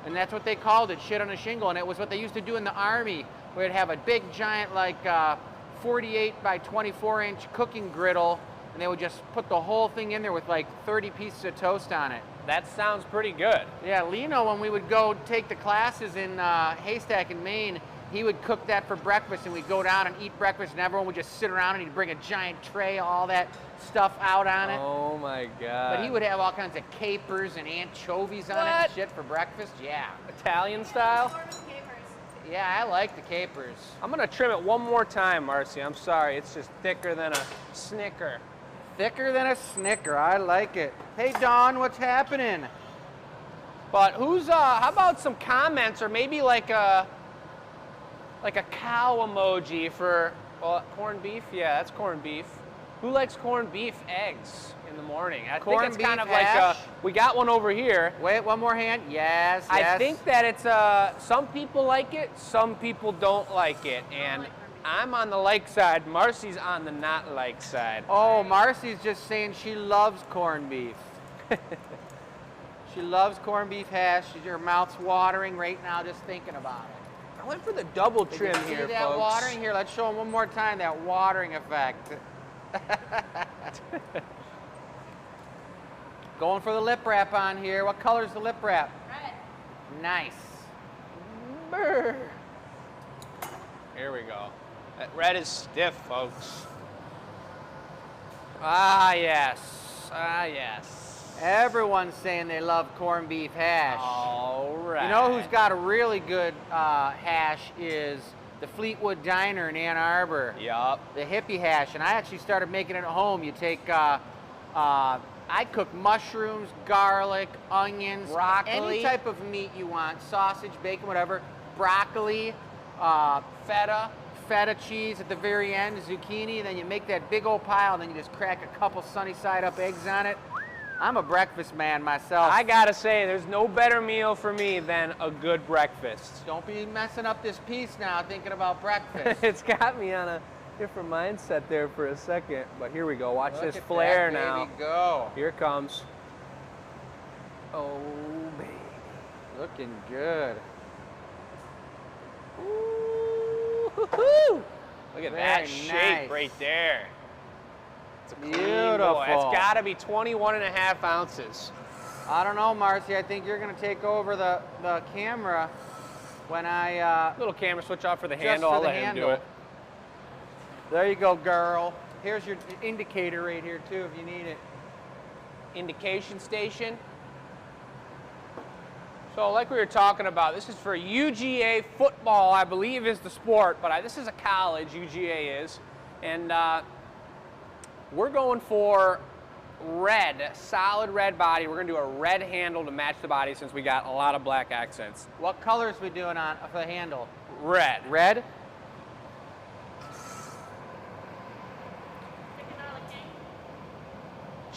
And that's what they called it, shit on a shingle. And it was what they used to do in the Army, where they'd have a big giant, like, 48 by 24 inch cooking griddle, and they would just put the whole thing in there with like 30 pieces of toast on it. That sounds pretty good. Yeah, Lino, when we would go take the classes in Haystack in Maine, he would cook that for breakfast, and we'd go down and eat breakfast, and everyone would just sit around, and he'd bring a giant tray, all that stuff out on it. Oh my God. But he would have all kinds of capers and anchovies on it and shit for breakfast. Yeah. Italian style? Yeah, I like the capers. I'm gonna trim it one more time, Marcy. I'm sorry, it's just thicker than a Snicker. Thicker than a Snicker. I like it. Hey, Dawn, what's happening? But how about some comments, or maybe like a cow emoji for, well, corned beef? Yeah, that's corned beef. Who likes corned beef eggs in the morning? I think it's kind of like we got one over here. Wait, one more hand. Yes, yes. I think that it's some people like it, some people don't like it, and I'm on the like side. Marcy's on the not like side. Oh, Marcy's just saying she loves corned beef. She loves corned beef hash. Her mouth's watering right now just thinking about it. I went for the double Did trim you see here, that folks. watering? Here, let's show them one more time that watering effect. Going for the lip wrap on here. What color's the lip wrap? Red. Nice. Brr. Here we go. That red is stiff, folks. Ah, yes. Ah, yes. Everyone's saying they love corned beef hash. All right. You know who's got a really good hash is the Fleetwood Diner in Ann Arbor. Yup. The hippie hash, and I actually started making it at home. You take, I cook mushrooms, garlic, onions, Broccoli. any type of meat you want, sausage, bacon, whatever, broccoli, feta cheese at the very end, zucchini, and then you make that big old pile, and then you just crack a couple sunny side up eggs on it. I'm a breakfast man myself. I gotta say, there's no better meal for me than a good breakfast. Don't be messing up this piece now thinking about breakfast. It's got me on a different mindset there for a second, but here we go. Watch Look this at flare that, now. baby, go. Here it comes. Oh, baby. Looking good. Ooh, look at that Very shape nice. right there. It's a clean Beautiful. boy. It's got to be 21.5 ounces. I don't know, Marcy. I think you're going to take over the camera when I... Little camera switch off for the just handle. for I'll the let him handle. do it. There you go, girl. Here's your indicator right here, too, if you need it. Indication station. So like we were talking about, this is for UGA football, I believe is the sport, but this is a college, UGA is. And we're going for red, solid red body. We're gonna do a red handle to match the body since we got a lot of black accents. What colors we doing on for the handle? Red. Red?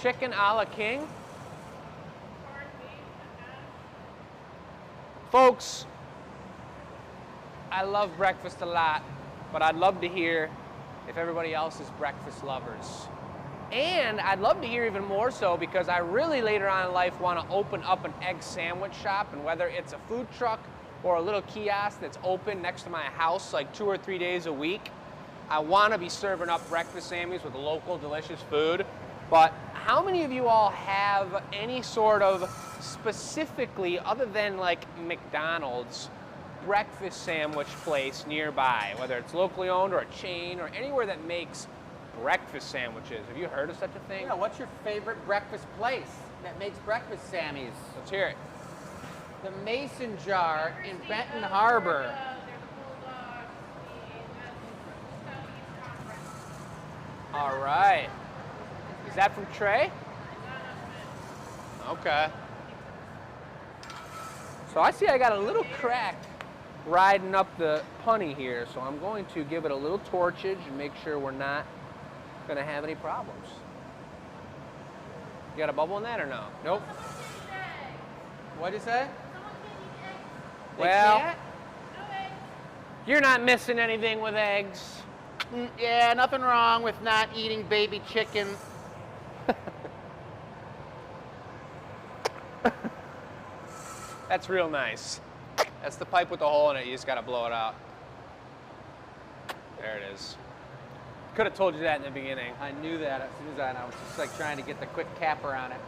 chicken a la king. Folks, I love breakfast a lot, but I'd love to hear if everybody else is breakfast lovers. And I'd love to hear even more so because I really later on in life want to open up an egg sandwich shop, and whether it's a food truck or a little kiosk that's open next to my house like 2 or 3 days a week, I want to be serving up breakfast sandwiches with local delicious food. But how many of you all have any sort of specifically, other than like McDonald's, breakfast sandwich place nearby, whether it's locally owned or a chain or anywhere that makes breakfast sandwiches? Have you heard of such a thing? Yeah, what's your favorite breakfast place that makes breakfast Sammys? Let's hear it. The Mason Jar in Benton Harbor. All right. Is that from Trey? Okay. So I see I got a little crack riding up the punny here, so I'm going to give it a little torchage and make sure we're not going to have any problems. You got a bubble in that or no? Nope. What'd you say? Well, you're not missing anything with eggs. Yeah, nothing wrong with not eating baby chicken. That's real nice. That's the pipe with the hole in it. You just got to blow it out. There it is. Could have told you that in the beginning. I knew that as soon as I was just like trying to get the quick capper on it.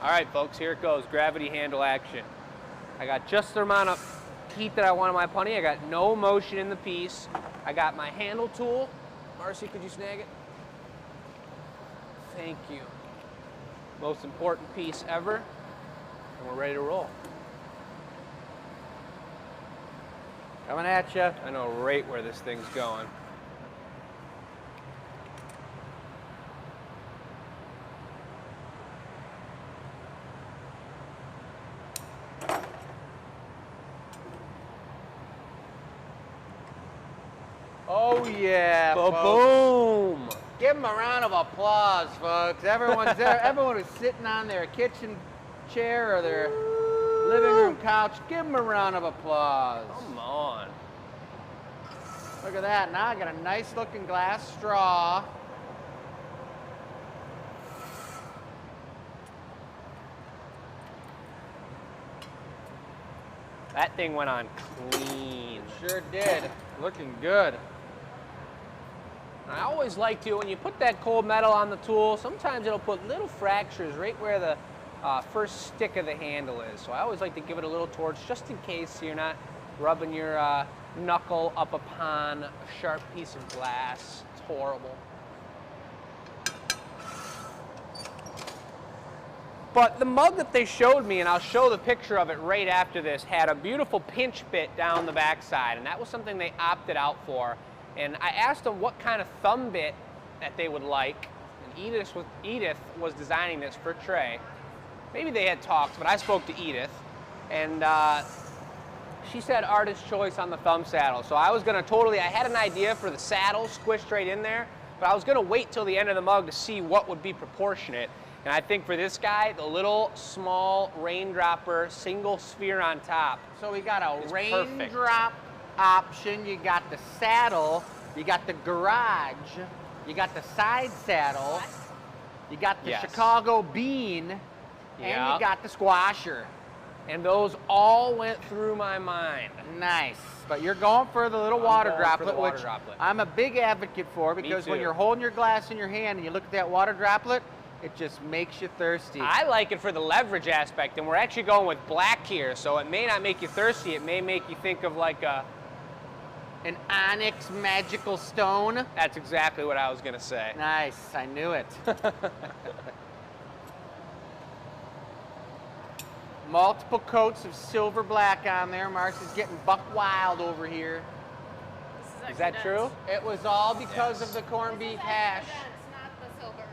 All right, folks, here it goes. Gravity handle action. I got just the amount of heat that I want on my punny. I got no motion in the piece. I got my handle tool. Marcy, could you snag it? Thank you. Most important piece ever. And we're ready to roll. Coming at you. I know right where this thing's going. Oh yeah, folks. Boom! Give them a round of applause, folks. Everyone's there. Everyone who's sitting on their kitchen chair or their living room couch, give them a round of applause. Come on. Look at that. Now I got a nice looking glass straw. That thing went on clean. Sure did. Looking good. I always like to, when you put that cold metal on the tool, sometimes it'll put little fractures right where the first stick of the handle is. So I always like to give it a little torch just in case so you're not rubbing your knuckle up upon a sharp piece of glass. It's horrible. But the mug that they showed me, and I'll show the picture of it right after this, had a beautiful pinch bit down the backside, and that was something they opted out for. And I asked them what kind of thumb bit that they would like, and Edith was designing this for Trey. Maybe they had talks, but I spoke to Edith, and she said artist choice on the thumb saddle. So I was gonna I had an idea for the saddle squished right in there, but I was gonna wait till the end of the mug to see what would be proportionate. And I think for this guy, the little small raindropper single sphere on top. So we got a It's raindrop option. You got the saddle. You got the garage. You got the side saddle. You got the Yes. Chicago bean. And Yeah. you got the squasher. And those all went through my mind. Nice. But you're going for the little I'm water going for droplet, the water which droplet. I'm a big advocate for, because when too. you're holding your glass in your hand and you look at that water droplet, it just makes you thirsty. I like it for the leverage aspect, and we're actually going with black here, so it may not make you thirsty. It may make you think of like a... An onyx magical stone. That's exactly what I was gonna say. Nice. I knew it. Multiple coats of silver black on there. Marcy's getting buck wild over here. Is that true? It was all because Yes. of the corned beef hash. Not the silver.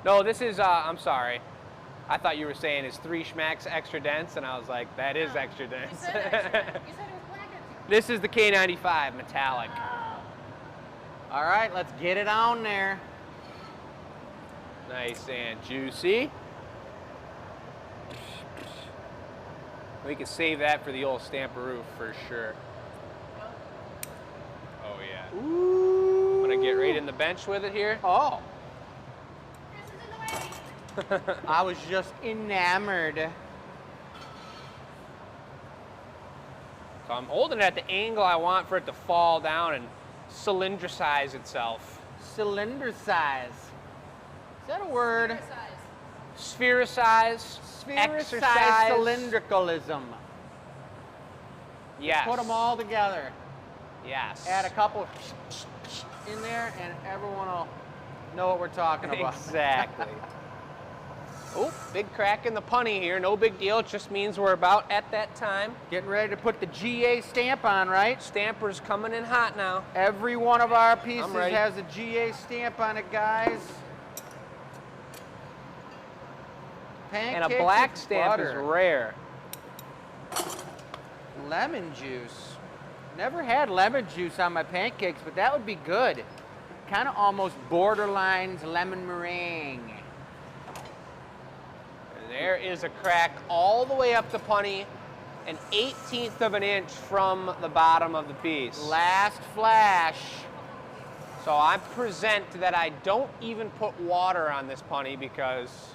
No, this is, I'm sorry. I thought you were saying is 3 Schmacks extra dense, and I was like, that is extra dense. You said extra. You said it was black. This is the K95 metallic. All right, let's get it on there. Nice and juicy. We can save that for the old Stamperoo for sure. Oh yeah. Ooh. I'm gonna get right in the bench with it here. Oh, Chris is in the way. I was just enamored. So I'm holding it at the angle I want for it to fall down and cylindricize itself. Cylinder size. Is that a word? Sphericize, Sphericized exercise. cylindricalism. Yes. Put them all together. Yes. Add a couple in there, and everyone will know what we're talking about. Exactly. Oh, big crack in the punny here. No big deal. It just means we're about at that time. Getting ready to put the GA stamp on, right? Stamper's coming in hot now. Every one of our pieces ready. has a GA stamp on it, guys. And a Pancakes black with stamp butter. is rare. Lemon juice. Never had lemon juice on my pancakes, but that would be good. Kind of almost borderlines lemon meringue. And there is a crack all the way up the punny, an 1/18 of an inch from the bottom of the piece. Last flash. So I present that I don't even put water on this punny because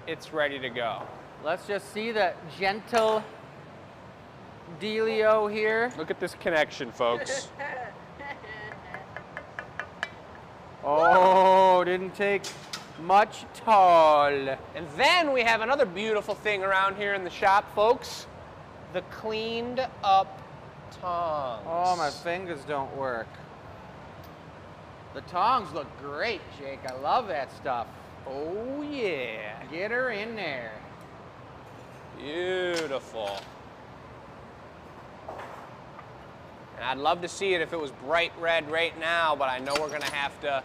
it's ready to go. Let's just see the gentle dealio here. Look at this connection, folks. Oh, didn't take much tall. And then we have another beautiful thing around here in the shop, folks. The cleaned up tongs. Oh, my fingers don't work. The tongs look great, Jake. I love that stuff. Oh, yeah. Get her in there. Beautiful. And I'd love to see it if it was bright red right now, but I know we're going to have to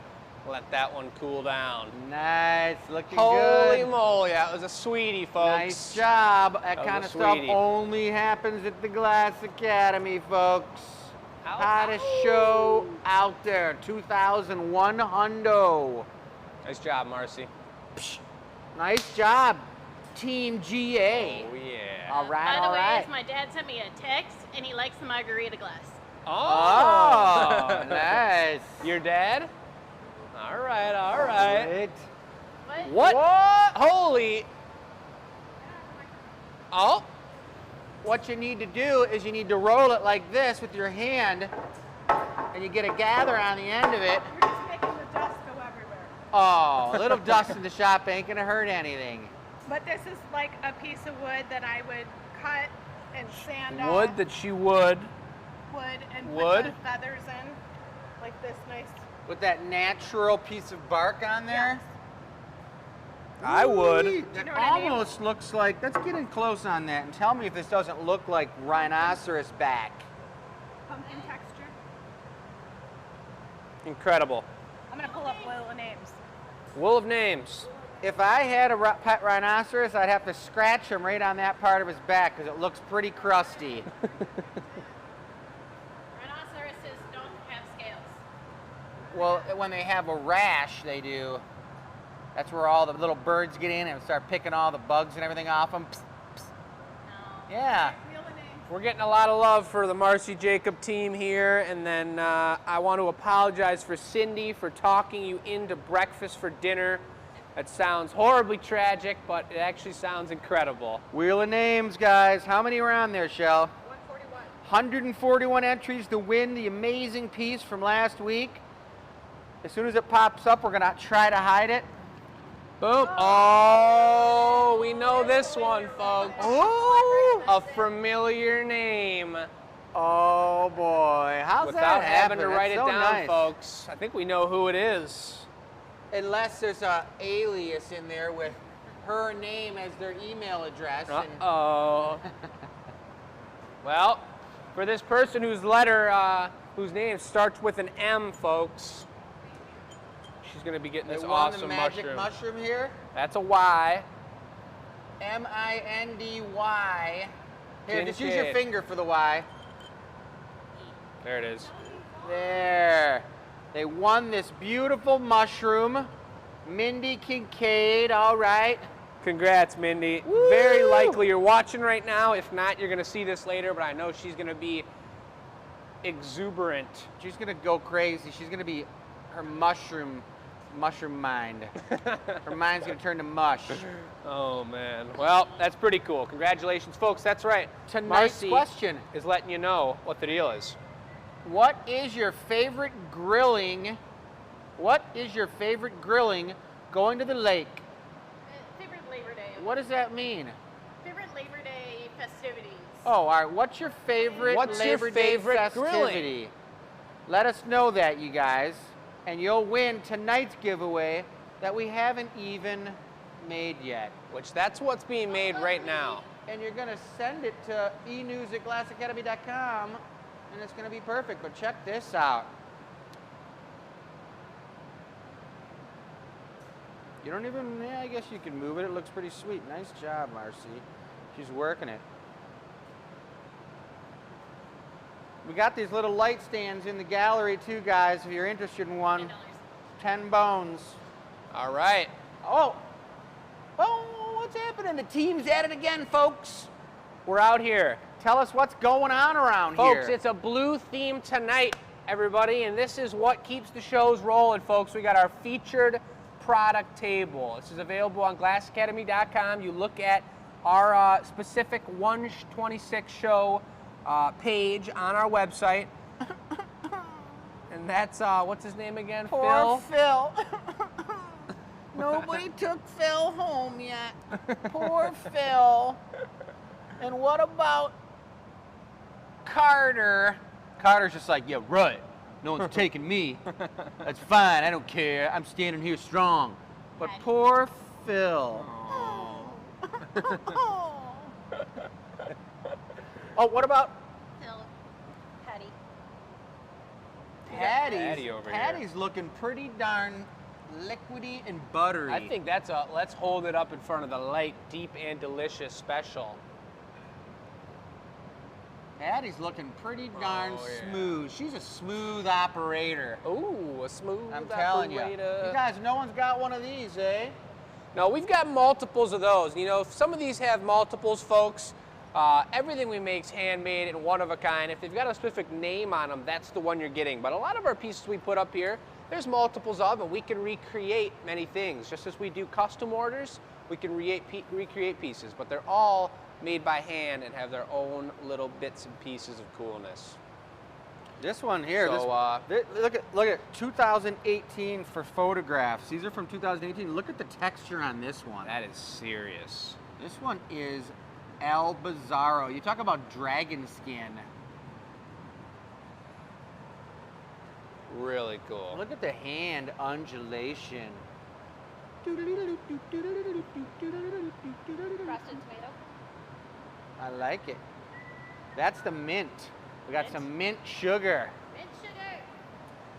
let that one cool down. Nice, looking Holy good. moly, that was a sweetie, folks. Nice job. That was kind a of stuff sweetie. only happens at the Glass Academy, folks. Ow, Hottest ow. show out there, 2001 hundo. Nice job, Marcy. Nice job, Team GA. Oh, yeah. All right, By the all way, right. my dad sent me a text, and he likes the margarita glass. Oh, nice. Your dad? All right, all right. Great. What? What? Holy. Oh. What you need to do is you need to roll it like this with your hand, and you get a gather on the end of it. You're just making the dust go everywhere. Oh, a little dust in the shop ain't gonna hurt anything. But this is like a piece of wood that I would cut and sand Wood off. that she would. Wood and Wood? put the feathers in. Like this nice. With that natural piece of bark on there. I would. Ooh, that know what I mean? almost looks like, let's get in close on that and tell me if this doesn't look like rhinoceros back. Pumpkin texture. Incredible. I'm gonna pull up Will of Names. Wool of names. If I had a pet rhinoceros, I'd have to scratch him right on that part of his back because it looks pretty crusty. Rhinoceroses don't have scales. Well, when they have a rash, they do. That's where all the little birds get in and start picking all the bugs and everything off them. Psst, psst. No. Yeah. Wheel of Names. We're getting a lot of love for the Marcy Jacob team here, and then I want to apologize for Cindy for talking you into breakfast for dinner. That sounds horribly tragic, but it actually sounds incredible. Wheel of names, guys. How many are on there, Shell? 141. 141 entries to win the amazing piece from last week. As soon as it pops up, we're going to try to hide it. Boom. Oh, we know this one, folks. Oh, A familiar name. oh boy. How's Without that having to happen? write it That's so down, nice. folks. I think we know who it is. Unless there's a alias in there with her name as their email address. and- Uh-oh. Well, for this person whose letter, whose name starts with an M, folks, she's going to be getting They this won awesome the magic mushroom. mushroom here. That's a Y. M-I-N-D-Y. Here, just use your Tinted. finger for the Y. There it is. There. They won this beautiful mushroom. Mindy Kincaid, all right. Congrats, Mindy. Very likely you're watching right now. If not, you're going to see this later, but I know she's going to be exuberant. She's going to go crazy. She's going to be her mushroom mind. Her mind's going to turn to mush. Oh, man. Well, that's pretty cool. Congratulations, folks. That's right. Tonight's Marcy question. is letting you know what the deal is. What is your favorite grilling? What is your favorite grilling going to the lake? Favorite Labor Day. What does that mean? Favorite Labor Day festivities. Oh, all right. What's your favorite What's your Labor Day favorite festivity? Let us know that, you guys, and you'll win tonight's giveaway that we haven't even made yet. Which that's what's being made right now. And you're going to send it to enews@glassacademy.com, and it's going to be perfect. But check this out. You don't even, yeah, I guess you can move it. It looks pretty sweet. Nice job, Marcy. She's working it. We got these little light stands in the gallery too, guys, if you're interested in one. 10 bones. All right. Oh, what's happening? The team's at it again, folks. We're out here. Tell us what's going on around Folks, here. it's a blue theme tonight, everybody, and this is what keeps the shows rolling, folks. We got our featured product table. This is available on glassacademy.com. You look at our specific 126 show page on our website. And that's, what's his name again? Poor Phil? Phil. Nobody took Phil home yet. Poor Phil. And what about Carter? Carter's just like, yeah, right. No one's taking me. That's fine. I don't care. I'm standing here strong. But poor Phil. Oh, what about Phil. Patty. Patty over here. Patty's looking pretty darn liquidy and buttery. I think that's a, let's hold it up in front of the light, deep and delicious special. Patty's looking pretty darn Oh, yeah. smooth. She's a smooth operator. Ooh, a smooth I'm telling you. operator. You guys, no one's got one of these, eh? No, we've got multiples of those. You know, if some of these have multiples, folks, everything we make's handmade and one of a kind. If they've got a specific name on them, that's the one you're getting. But a lot of our pieces we put up here, there's multiples of, and we can recreate many things. Just as we do custom orders, we can recreate pieces, but they're all made by hand and have their own little bits and pieces of coolness. This one here, So, look at 2018 for photographs. These are from 2018. Look at the texture on this one. That is serious. This one is El Bizarro. You talk about dragon skin. Really cool. Look at the hand undulation. Frosted tomato. I like it. That's the mint. We got some mint sugar. Mint sugar.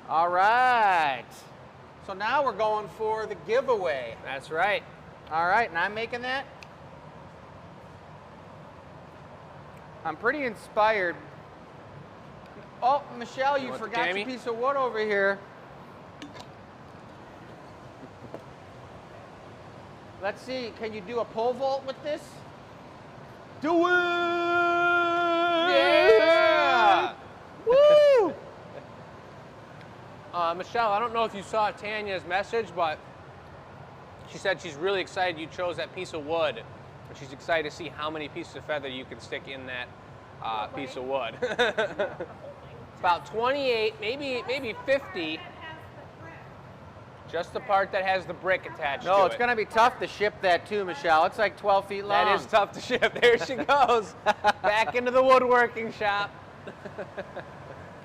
All right. So now we're going for the giveaway. That's right. All right, and I'm making that. I'm pretty inspired. Oh, Michelle, you want the forgot cami? your piece of wood over here. Let's see, can you do a pole vault with this? Do it! Yeah! Woo! Michelle, I don't know if you saw Tanya's message, but she said she's really excited you chose that piece of wood. But she's excited to see how many pieces of feather you can stick in that piece of wood. About 28, maybe 50. Just the part that has the brick attached to it. No, it's going to be tough to ship that too, Michelle. It's like 12 feet long. That is tough to ship. There she goes. Back into the woodworking shop.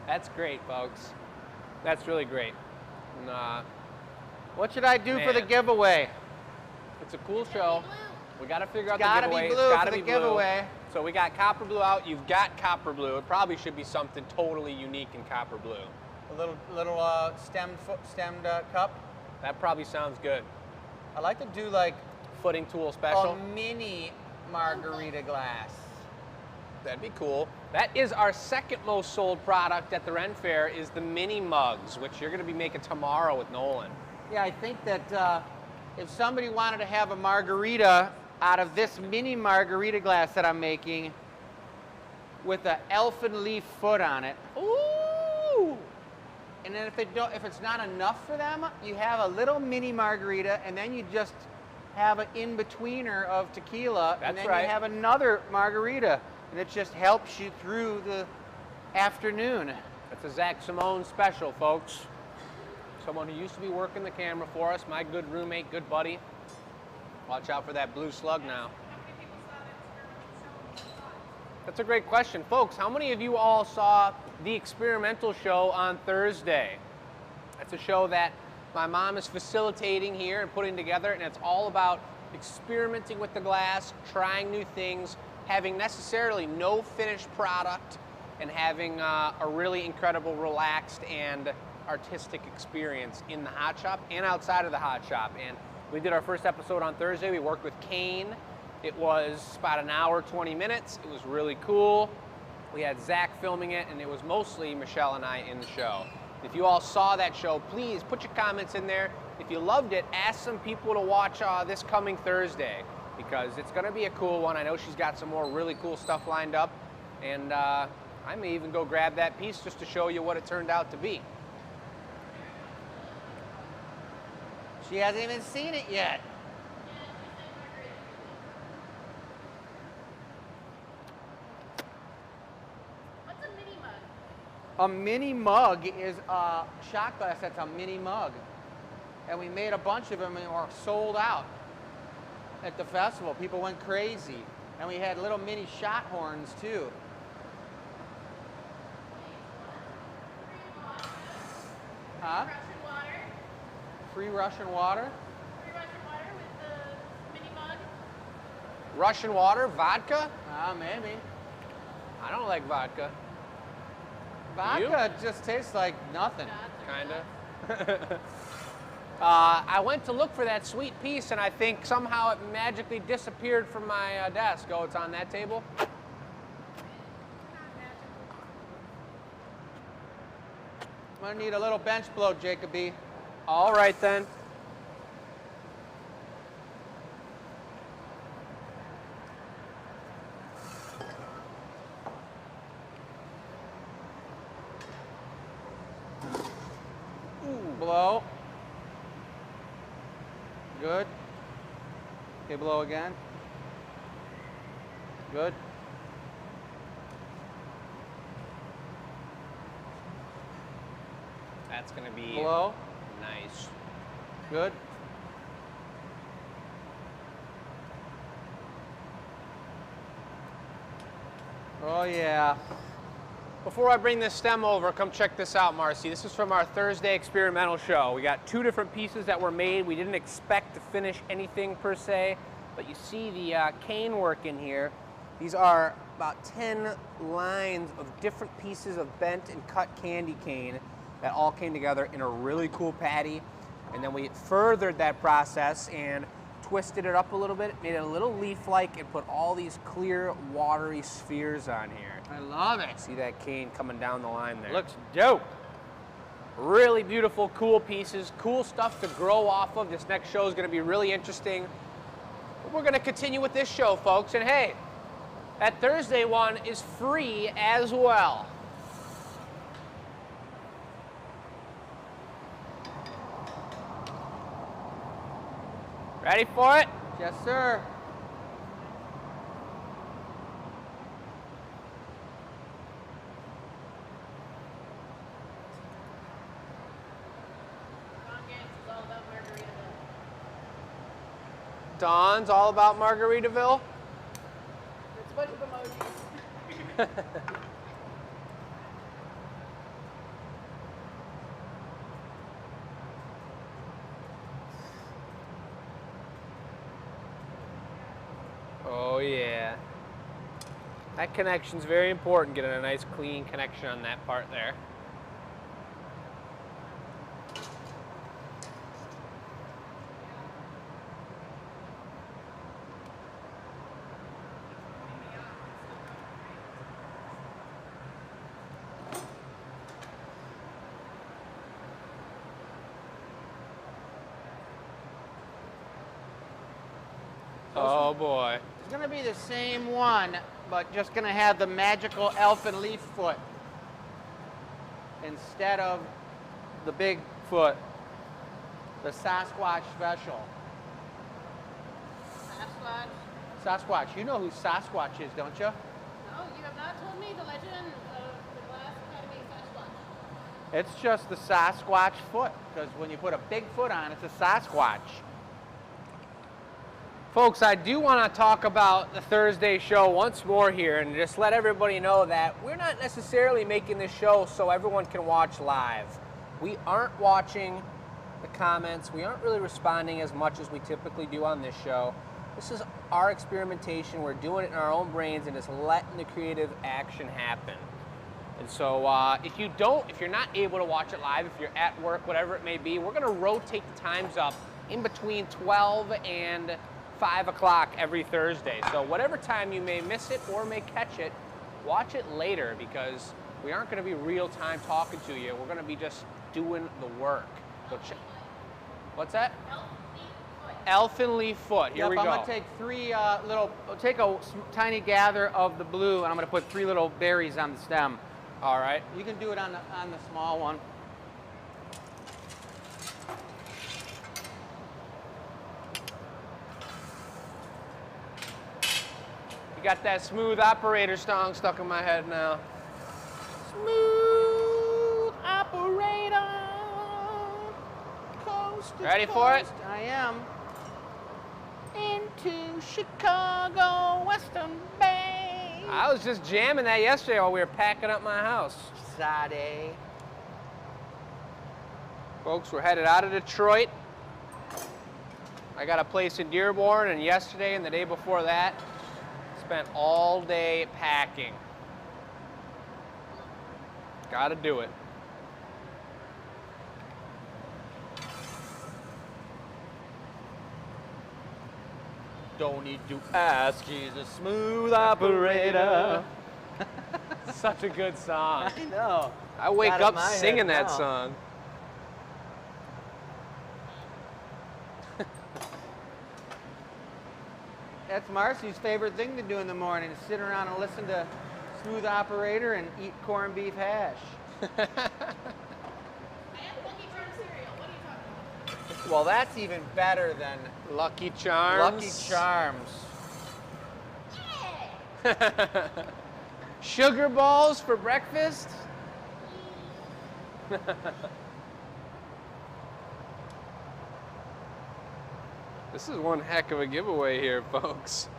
That's great, folks. That's really great. And, what should I do for the Man. giveaway? it's a cool show. We got to figure out the Gotta giveaway. be blue It's for gotta the be blue. giveaway. So we got copper blue out. You've got copper blue. It probably should be something totally unique in copper blue. A little stemmed cup. That probably sounds good. I like to do like Footing tool special. a mini margarita glass. That'd be cool. That is our second most sold product at the Ren Fair is the mini mugs, which you're going to be making tomorrow with Nolan. Yeah, I think that if somebody wanted to have a margarita out of this mini margarita glass that I'm making with an elfin leaf foot on it, Ooh! and then if it's not enough for them, you have a little mini margarita, and then you just have an in-betweener of tequila, and That's then right. you have another margarita, and it just helps you through the afternoon. That's a Zach Simone special, folks. Someone who used to be working the camera for us, my good roommate, good buddy. Watch out for that blue slug now. That's a great question. Folks, how many of you all saw the experimental show on Thursday? That's a show that my mom is facilitating here and putting together, and it's all about experimenting with the glass, trying new things, having necessarily no finished product, and having a really incredible, relaxed, and artistic experience in the hot shop and outside of the hot shop. And we did our first episode on Thursday. We worked with Kane. It was about an hour, 20 minutes. It was really cool. We had Zach filming it, and it was mostly Michelle and I in the show. If you all saw that show, please put your comments in there. If you loved it, ask some people to watch this coming Thursday, because it's going to be a cool one. I know she's got some more really cool stuff lined up, and I may even go grab that piece just to show you what it turned out to be. She hasn't even seen it yet. What's a mini mug? A mini mug is a shot glass that's a mini mug. And we made a bunch of them and were sold out at the festival. People went crazy. And we had little mini shot horns too. Huh? Russian water. Free Russian water? Free Russian water with the mini mug. Russian water, vodka? Maybe. I don't like vodka. Vodka just tastes like nothing. Kinda. I went to look for that sweet piece, and I think somehow it magically disappeared from my desk. Oh, it's on that table? I'm gonna need a little bench blow, Jacoby. All right, then. Blow. Good. Okay, blow again. Good. That's gonna be Blow. nice. Good. Oh yeah. Before I bring this stem over, come check this out, Marcy. This is from our Thursday experimental show. We got 2 different pieces that were made. We didn't expect to finish anything per se, but you see the cane work in here. These are about 10 lines of different pieces of bent and cut candy cane that all came together in a really cool patty. And then we furthered that process and twisted it up a little bit, made it a little leaf-like, and put all these clear, watery spheres on here. I love it. See that cane coming down the line there. Looks dope. Really beautiful, cool pieces, cool stuff to grow off of. This next show is going to be really interesting. But we're going to continue with this show, folks. And hey, that Thursday one is free as well. Ready for it? Yes, sir. Dawn's all about Margaritaville. It's a bunch of emojis. Oh yeah. That connection's very important, getting a nice clean connection on that part there. Oh boy. It's gonna be the same one, but just gonna have the magical elfin leaf foot instead of the big foot, the Sasquatch special. Sasquatch? Sasquatch, you know who Sasquatch is, don't you? No, you have not told me the legend of the Glass Academy Sasquatch. It's just the Sasquatch foot, because when you put a big foot on, it's a Sasquatch. Folks, I do want to talk about the Thursday show once more here and just let everybody know that we're not necessarily making this show so everyone can watch live. We aren't watching the comments. We aren't really responding as much as we typically do on this show. This is our experimentation. We're doing it in our own brains and just letting the creative action happen. And so if you're not able to watch it live, if you're at work, whatever it may be, we're going to rotate the times up in between 12 and 5 o'clock every Thursday. So whatever time you may miss it or may catch it, watch it later because we aren't going to be real time talking to you. We're going to be just doing the work. So what's that? Elfin leaf foot. Here we go. I'm gonna take take a tiny gather of the blue, and I'm gonna put 3 little berries on the stem. All right. You can do it on the small one. You got that smooth operator song stuck in my head now. Smooth operator. Coast to Ready coast. for it? I am. Into Chicago, Western Bay. I was just jamming that yesterday while we were packing up my house. Sade. Folks, we're headed out of Detroit. I got a place in Dearborn, and yesterday and the day before that, spent all day packing. Gotta do it. Don't need to ask, he's a smooth operator. Such a good song. I know. I wake Got it in up my head singing that now. song. That's Marcy's favorite thing to do in the morning, is sit around and listen to Smooth Operator and eat corned beef hash. I have Lucky Charms cereal. What are you talking about? Well, that's even better than Lucky Charms. Lucky Charms. Sugar balls for breakfast? This is one heck of a giveaway here, folks.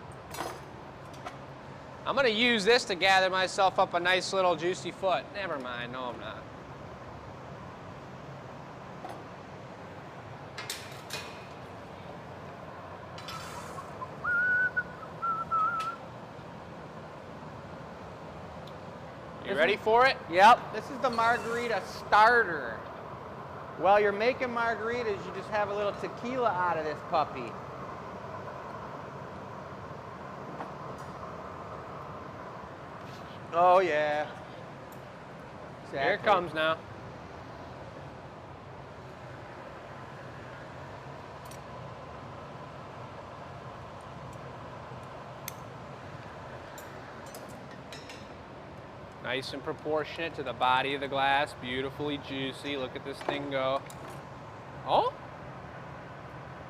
I'm gonna use this to gather myself up a nice little juicy foot. Never mind, no I'm not. You ready for it? Yep, this is the margarita starter. While you're making margaritas, you just have a little tequila out of this puppy. Oh yeah. Here it Exactly. comes now. Nice and proportionate to the body of the glass, beautifully juicy. Look at this thing go. Oh?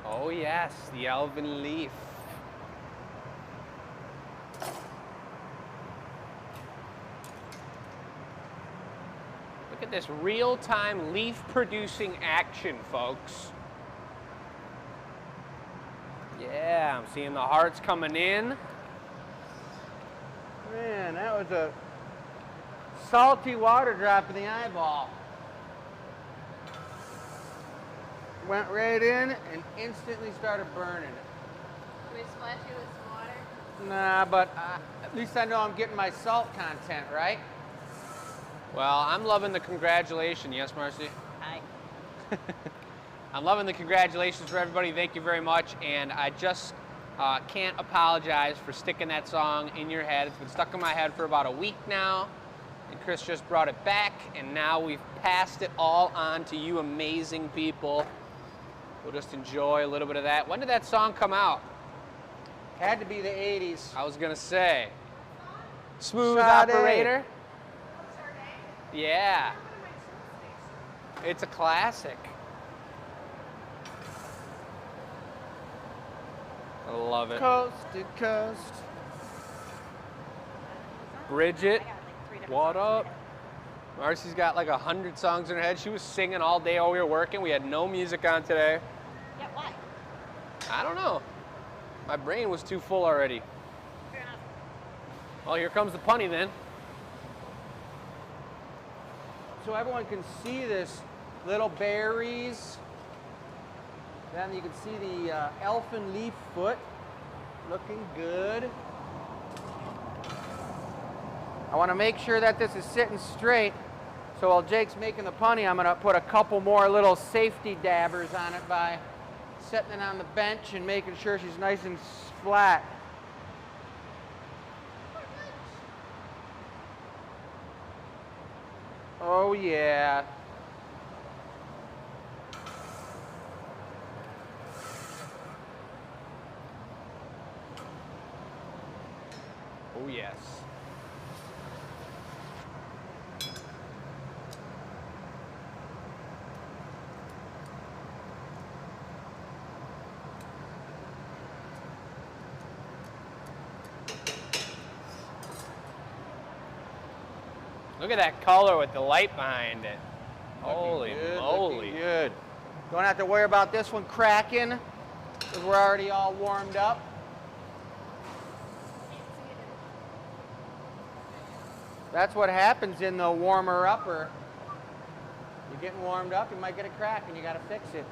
Oh yes, the elven leaf. Look at this real-time leaf-producing action, folks. Yeah, I'm seeing the hearts coming in. Man, that was a salty water drop in the eyeball. Went right in and instantly started burning. Can we splash you with some water? Nah, but at least I know I'm getting my salt content, right? Well, I'm loving the congratulations. Yes, Marcy? Hi. I'm loving the congratulations for everybody. Thank you very much. And I just can't apologize for sticking that song in your head. It's been stuck in my head for about a week now. And Chris just brought it back. And now we've passed it all on to you amazing people. We'll just enjoy a little bit of that. When did that song come out? Had to be the 80s. I was gonna say. Smooth Sade. operator. Yeah. It's a classic. I love it. Coast to coast. Bridget, what up? Marcy's got like 100 songs in her head. She was singing all day while we were working. We had no music on today. Yeah, why? I don't know. My brain was too full already. Fair enough. Well, here comes the punny then. So everyone can see this little berries. Then you can see the elfin leaf foot looking good. I want to make sure that this is sitting straight. So while Jake's making the punny, I'm going to put a couple more little safety dabbers on it by setting it on the bench and making sure she's nice and flat. Oh yeah. Oh yes. Look at that color with the light behind it. Holy Good, moly. looking good. Don't have to worry about this one cracking because we're already all warmed up. That's what happens in the warmer upper. You're getting warmed up, you might get a crack and you got to fix it.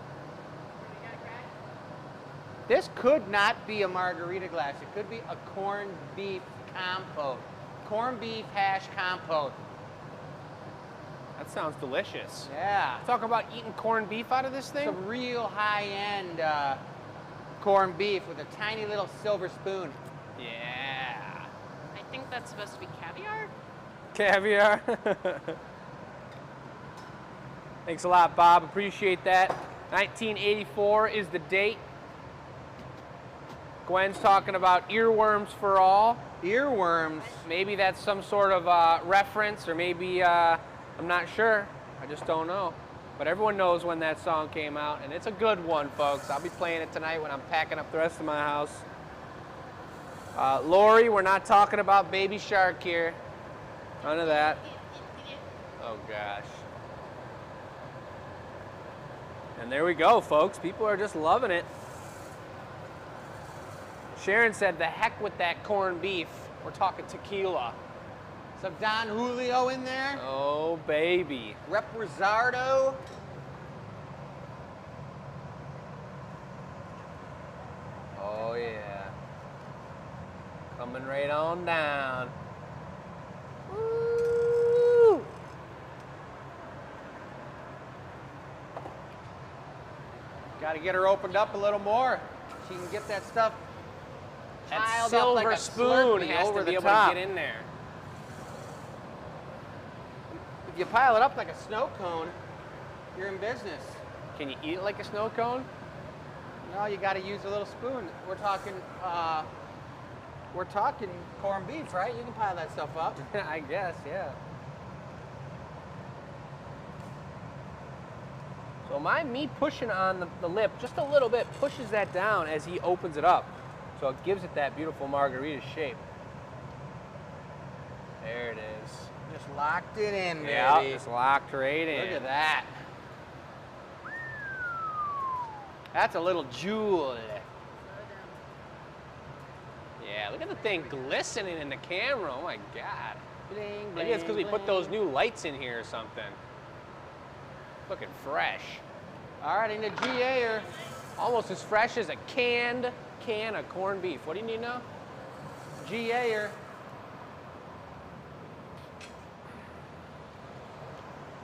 This could not be a margarita glass. It could be a corned beef compote. Corned beef hash compote. That sounds delicious. Yeah. Talk about eating corned beef out of this thing? Some real high-end corned beef with a tiny little silver spoon. Yeah. I think that's supposed to be caviar. Caviar. Thanks a lot, Bob. Appreciate that. 1984 is the date. Gwen's talking about earworms for all. Earworms. Maybe that's some sort of reference, or maybe, I'm not sure. I just don't know. But everyone knows when that song came out, and it's a good one, folks. I'll be playing it tonight when I'm packing up the rest of my house. Lori, we're not talking about Baby Shark here. None of that. Oh, gosh. And there we go, folks. People are just loving it. Sharon said, the heck with that corned beef. We're talking tequila. Some Don Julio in there. Oh, baby. Reposado. Oh, yeah. Coming right on down. Woo! Got to get her opened up a little more. She can get that stuff That piled silver up like a spoon Slurpee has over to be the able top. to get in there. If you pile it up like a snow cone, you're in business. Can you eat it like a snow cone? No, you got to use a little spoon. We're talking corned beef, right? You can pile that stuff up. I guess, yeah. So me pushing on the lip just a little bit pushes that down as he opens it up. So it gives it that beautiful margarita shape. There it is. Just locked it in, baby. Yeah, it's locked right in. Look at that. That's a little jewel. Yeah, look at the thing glistening in the camera. Oh my God. Bling, Maybe it's because we bling, put those bling. new lights in here or something. Looking fresh. All right, in the GA-er. Almost as fresh as a can of corned beef. What do you need now? GA-er.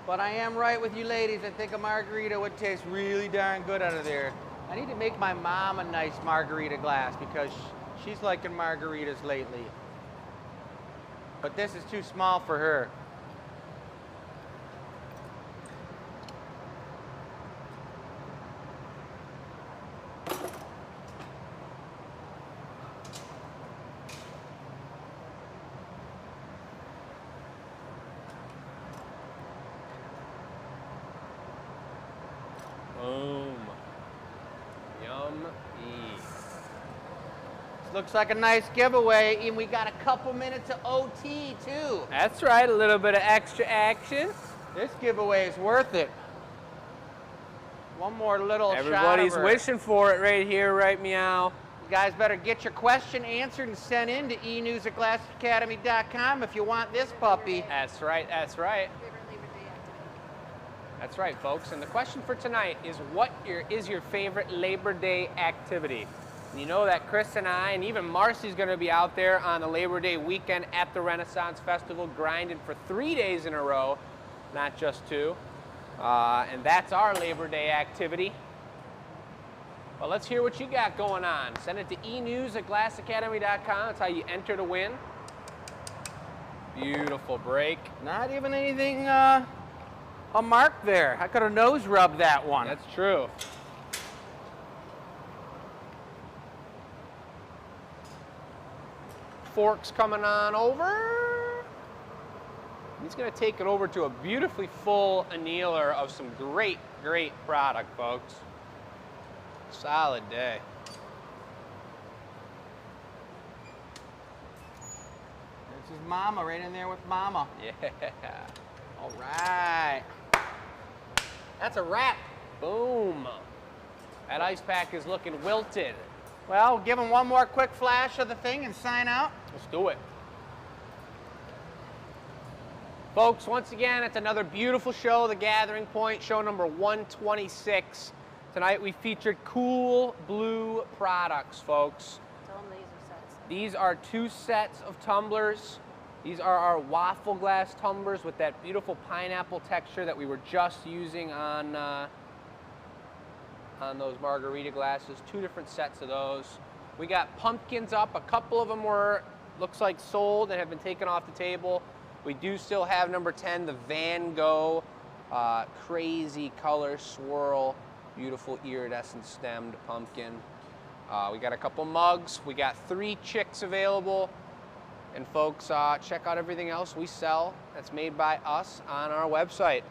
But I am right with you ladies. I think a margarita would taste really darn good out of there. I need to make my mom a nice margarita glass because she's liking margaritas lately. But this is too small for her. Looks like a nice giveaway, and we got a couple minutes of OT too. That's right, a little bit of extra action. This giveaway is worth it. One more little Everybody's shot of her. wishing for it right here, right, Meow? You guys better get your question answered and sent in to enews@glassacademy.com if you want this puppy. That's right, that's right. Favorite Labor Day activity. That's right, folks. And the question for tonight is, what is your favorite Labor Day activity? And you know that Chris and I, and even Marcy's going to be out there on the Labor Day weekend at the Renaissance Festival, grinding for 3 days in a row, not just 2. And that's our Labor Day activity. Well, let's hear what you got going on. Send it to enews@glassacademy.com. That's how you enter to win. Beautiful break. Not even anything a mark there. I could have nose rubbed that one. That's true. Forks coming on over. He's going to take it over to a beautifully full annealer of some great, great product, folks. Solid day. This is Mama, right in there with Mama. Yeah. All right. That's a wrap. Boom. That ice pack is looking wilted. Well, give them one more quick flash of the thing and sign out. Let's do it. Folks, once again, it's another beautiful show, The Gathering Point, show number 126. Tonight we featured Cool Blue products, folks. Tell them these are sets. These are 2 sets of tumblers. These are our waffle glass tumblers with that beautiful pineapple texture that we were just using on those margarita glasses. 2 different sets of those. We got pumpkins up. A couple of them were, looks like, sold and have been taken off the table. We do still have number 10, the Van Gogh crazy color swirl, beautiful iridescent stemmed pumpkin. We got a couple mugs. We got 3 chicks available. And folks, check out everything else we sell that's made by us on our website.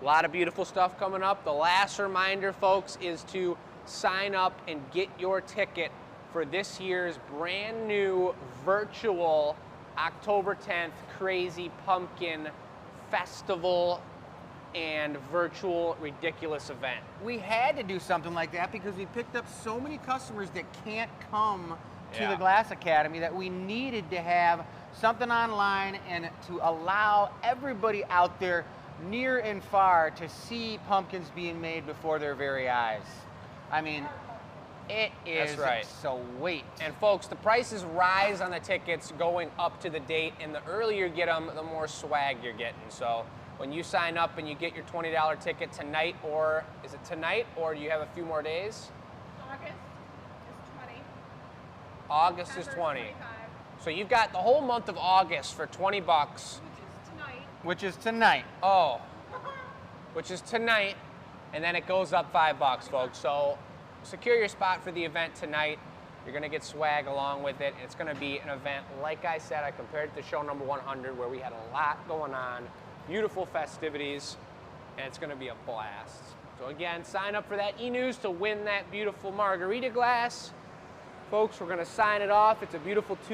A lot of beautiful stuff coming up. The last reminder, folks, is to sign up and get your ticket for this year's brand new virtual October 10th Crazy Pumpkin Festival and virtual ridiculous event. We had to do something like that because we picked up so many customers that can't come to Yeah. the Glass Academy that we needed to have something online and to allow everybody out there near and far to see pumpkins being made before their very eyes. I mean, it is That's right. sweet. And folks, the prices rise on the tickets going up to the date, and the earlier you get them, the more swag you're getting. So when you sign up and you get your $20 ticket tonight, or is it tonight, or do you have a few more days? August is 20. August is September 20. 25, So you've got the whole month of August for 20 bucks. which is tonight. Which is tonight. Oh, which is tonight, and then it goes up $5, folks. So secure your spot for the event tonight. You're gonna get swag along with it. It's gonna be an event, like I said, I compared it to show number 100, where we had a lot going on, beautiful festivities, and it's gonna be a blast. So again, sign up for that e-news to win that beautiful margarita glass. Folks, we're gonna sign it off. It's a beautiful Tuesday.